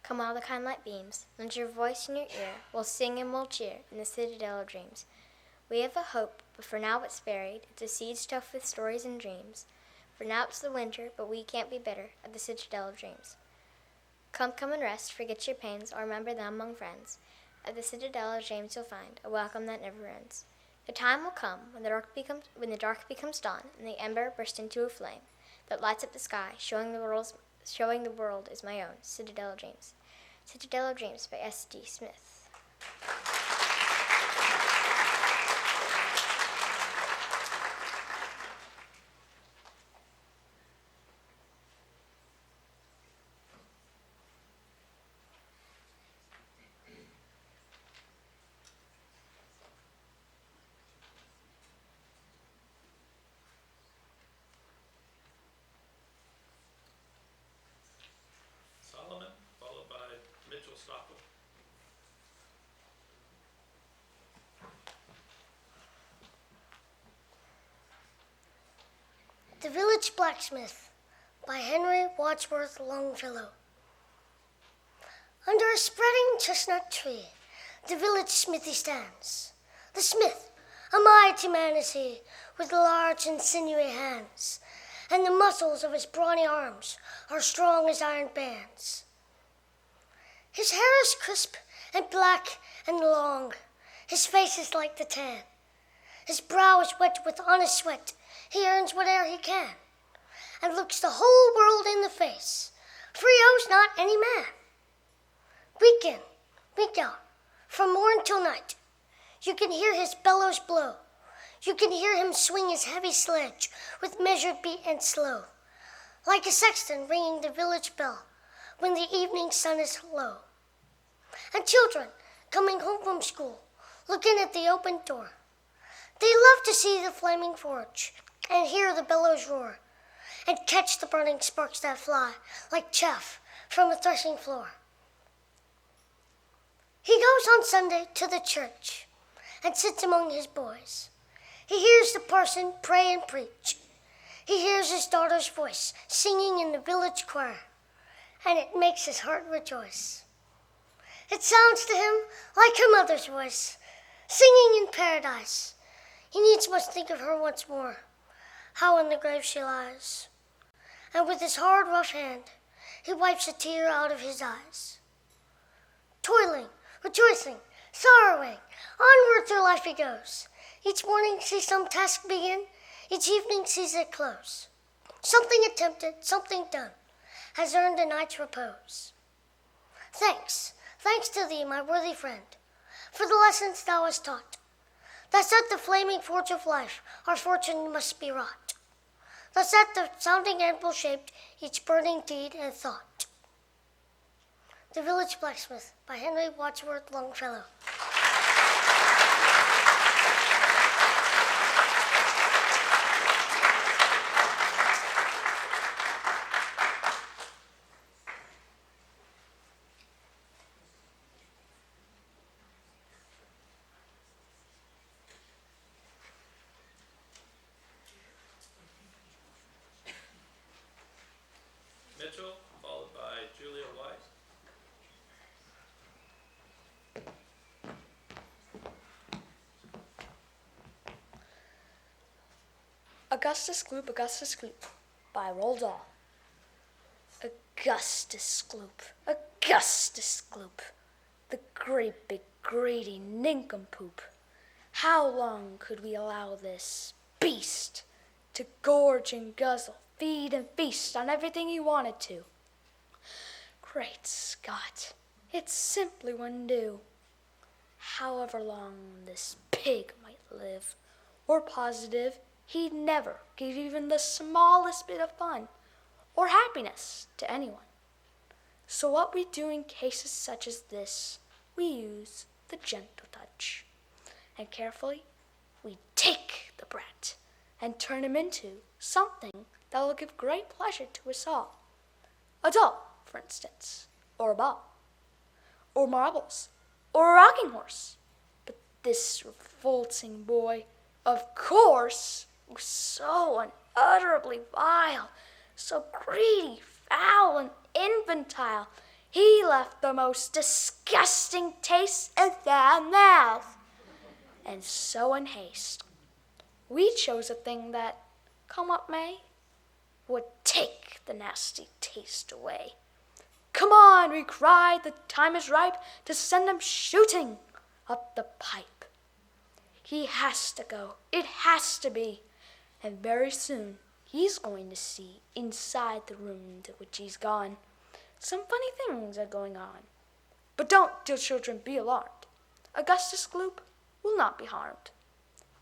Come all the kind light beams, lend your voice in your ear, we'll sing and we'll cheer in the Citadel of Dreams. We have a hope, but for now it's buried, it's a seed stuffed with stories and dreams. For now it's the winter, but we can't be bitter at the Citadel of Dreams. Come and rest, forget your pains, or remember them among friends. At the citadel of James you'll find a welcome that never ends. The time will come when the dark becomes dawn, and the ember bursts into a flame that lights up the sky, showing the world is my own. Citadel of Dreams. Citadel of Dreams by S.D. Smith. Solomon, followed by Mitchell Stockwell. The Village Blacksmith by Henry Wadsworth Longfellow. Under a spreading chestnut tree, the village smithy stands. The smith, a mighty man is he, with large and sinewy hands, and the muscles of his brawny arms are strong as iron bands. His hair is crisp and black and long. His face is like the tan. His brow is wet with honest sweat. He earns whate'er he can, and looks the whole world in the face, for he owes not any man. Week in, week out, from morn till night, you can hear his bellows blow. You can hear him swing his heavy sledge with measured beat and slow, like a sexton ringing the village bell when the evening sun is low. And children coming home from school look in at the open door. They love to see the flaming forge and hear the bellows roar and catch the burning sparks that fly like chaff from a threshing floor. He goes on Sunday to the church and sits among his boys. He hears the parson pray and preach. He hears his daughter's voice singing in the village choir, and it makes his heart rejoice. It sounds to him like her mother's voice, singing in paradise. He needs must think of her once more, how in the grave she lies. And with his hard, rough hand, he wipes a tear out of his eyes. Toiling, rejoicing, sorrowing, onward through life he goes. Each morning sees some task begin, each evening sees it close. Something attempted, something done, has earned a night's repose. Thanks to thee, my worthy friend, for the lessons thou hast taught. Thus at the flaming forge of life our fortune must be wrought. Thus at the sounding anvil shaped each burning deed and thought. The Village Blacksmith by Henry Wadsworth Longfellow. Mitchell, followed by Julia White. Augustus Gloop by Roald Dahl. Augustus Gloop, the great big greedy nincompoop. How long could we allow this beast to gorge and guzzle, feed and feast on everything he wanted to? Great Scott, it simply wouldn't do. However long this pig might live, we're positive he'd never give even the smallest bit of fun or happiness to anyone. So what we do in cases such as this, we use the gentle touch. And carefully, we take the brat and turn him into something that will give great pleasure to us all. A doll, for instance, or a ball, or marbles, or a rocking horse. But this revolting boy, of course, was so unutterably vile, so greedy, foul, and infantile, he left the most disgusting taste in their mouth. And so in haste, we chose a thing that, come what may, would take the nasty taste away. Come on, we cried, the time is ripe to send him shooting up the pipe. He has to go, it has to be, and very soon he's going to see inside the room to which he's gone. Some funny things are going on. But don't, dear children, be alarmed. Augustus Gloop will not be harmed.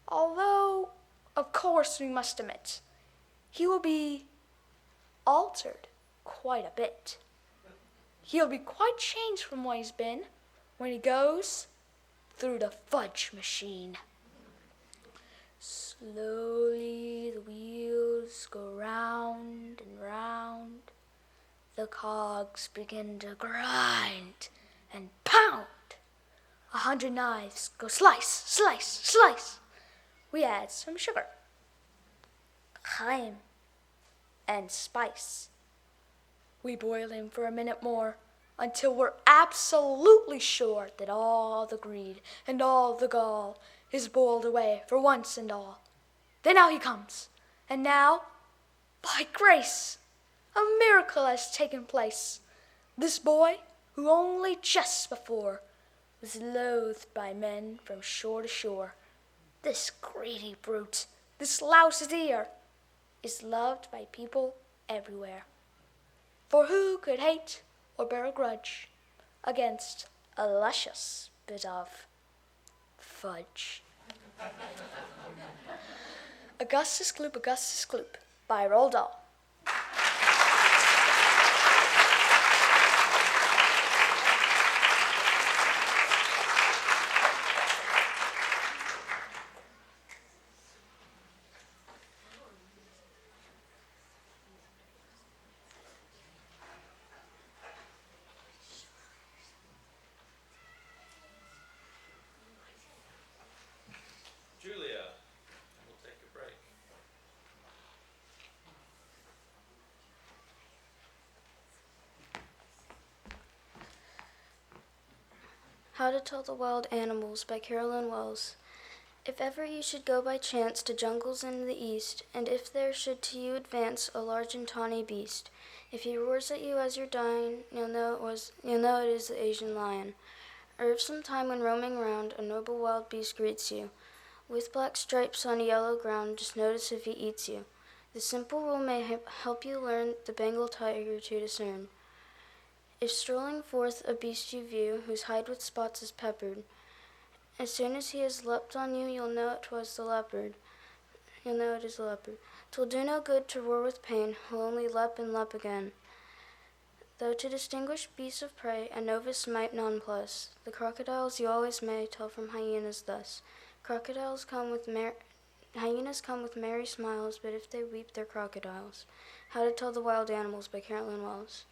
Although, of course, we must admit, he will be altered quite a bit. He'll be quite changed from what he's been when he goes through the fudge machine. Slowly the wheels go round and round. The cogs begin to grind and pound. 100 knives go slice, slice, slice. We add some sugar, crème, and spice. We boil him for a minute more until we're absolutely sure that all the greed and all the gall is boiled away for once and all. Then out he comes, and now, by grace, a miracle has taken place. This boy, who only just before was loathed by men from shore to shore, this greedy brute, this louse deer, is loved by people everywhere. For who could hate or bear a grudge against a luscious bit of fudge? Augustus Gloop, by Roald Dahl. Julia, we'll take a break. How to Tell the Wild Animals by Carolyn Wells. If ever you should go by chance to jungles in the east, and if there should to you advance a large and tawny beast, if he roars at you as you're dying, you'll know it is the Asian lion. Or if sometime when roaming round, a noble wild beast greets you, with black stripes on a yellow ground, just notice if he eats you. The simple rule may help you learn the Bengal tiger to discern. If strolling forth a beast you view, whose hide with spots is peppered, as soon as he has leapt on you, you'll know it is the leopard. 'Twill do no good to roar with pain, he'll only leap and leap again. Though to distinguish beasts of prey, a novice might nonplus. The crocodiles you always may tell from hyenas thus. Hyenas come with merry smiles, but if they weep, they're crocodiles. How to Tell the Wild Animals by Carolyn Wells.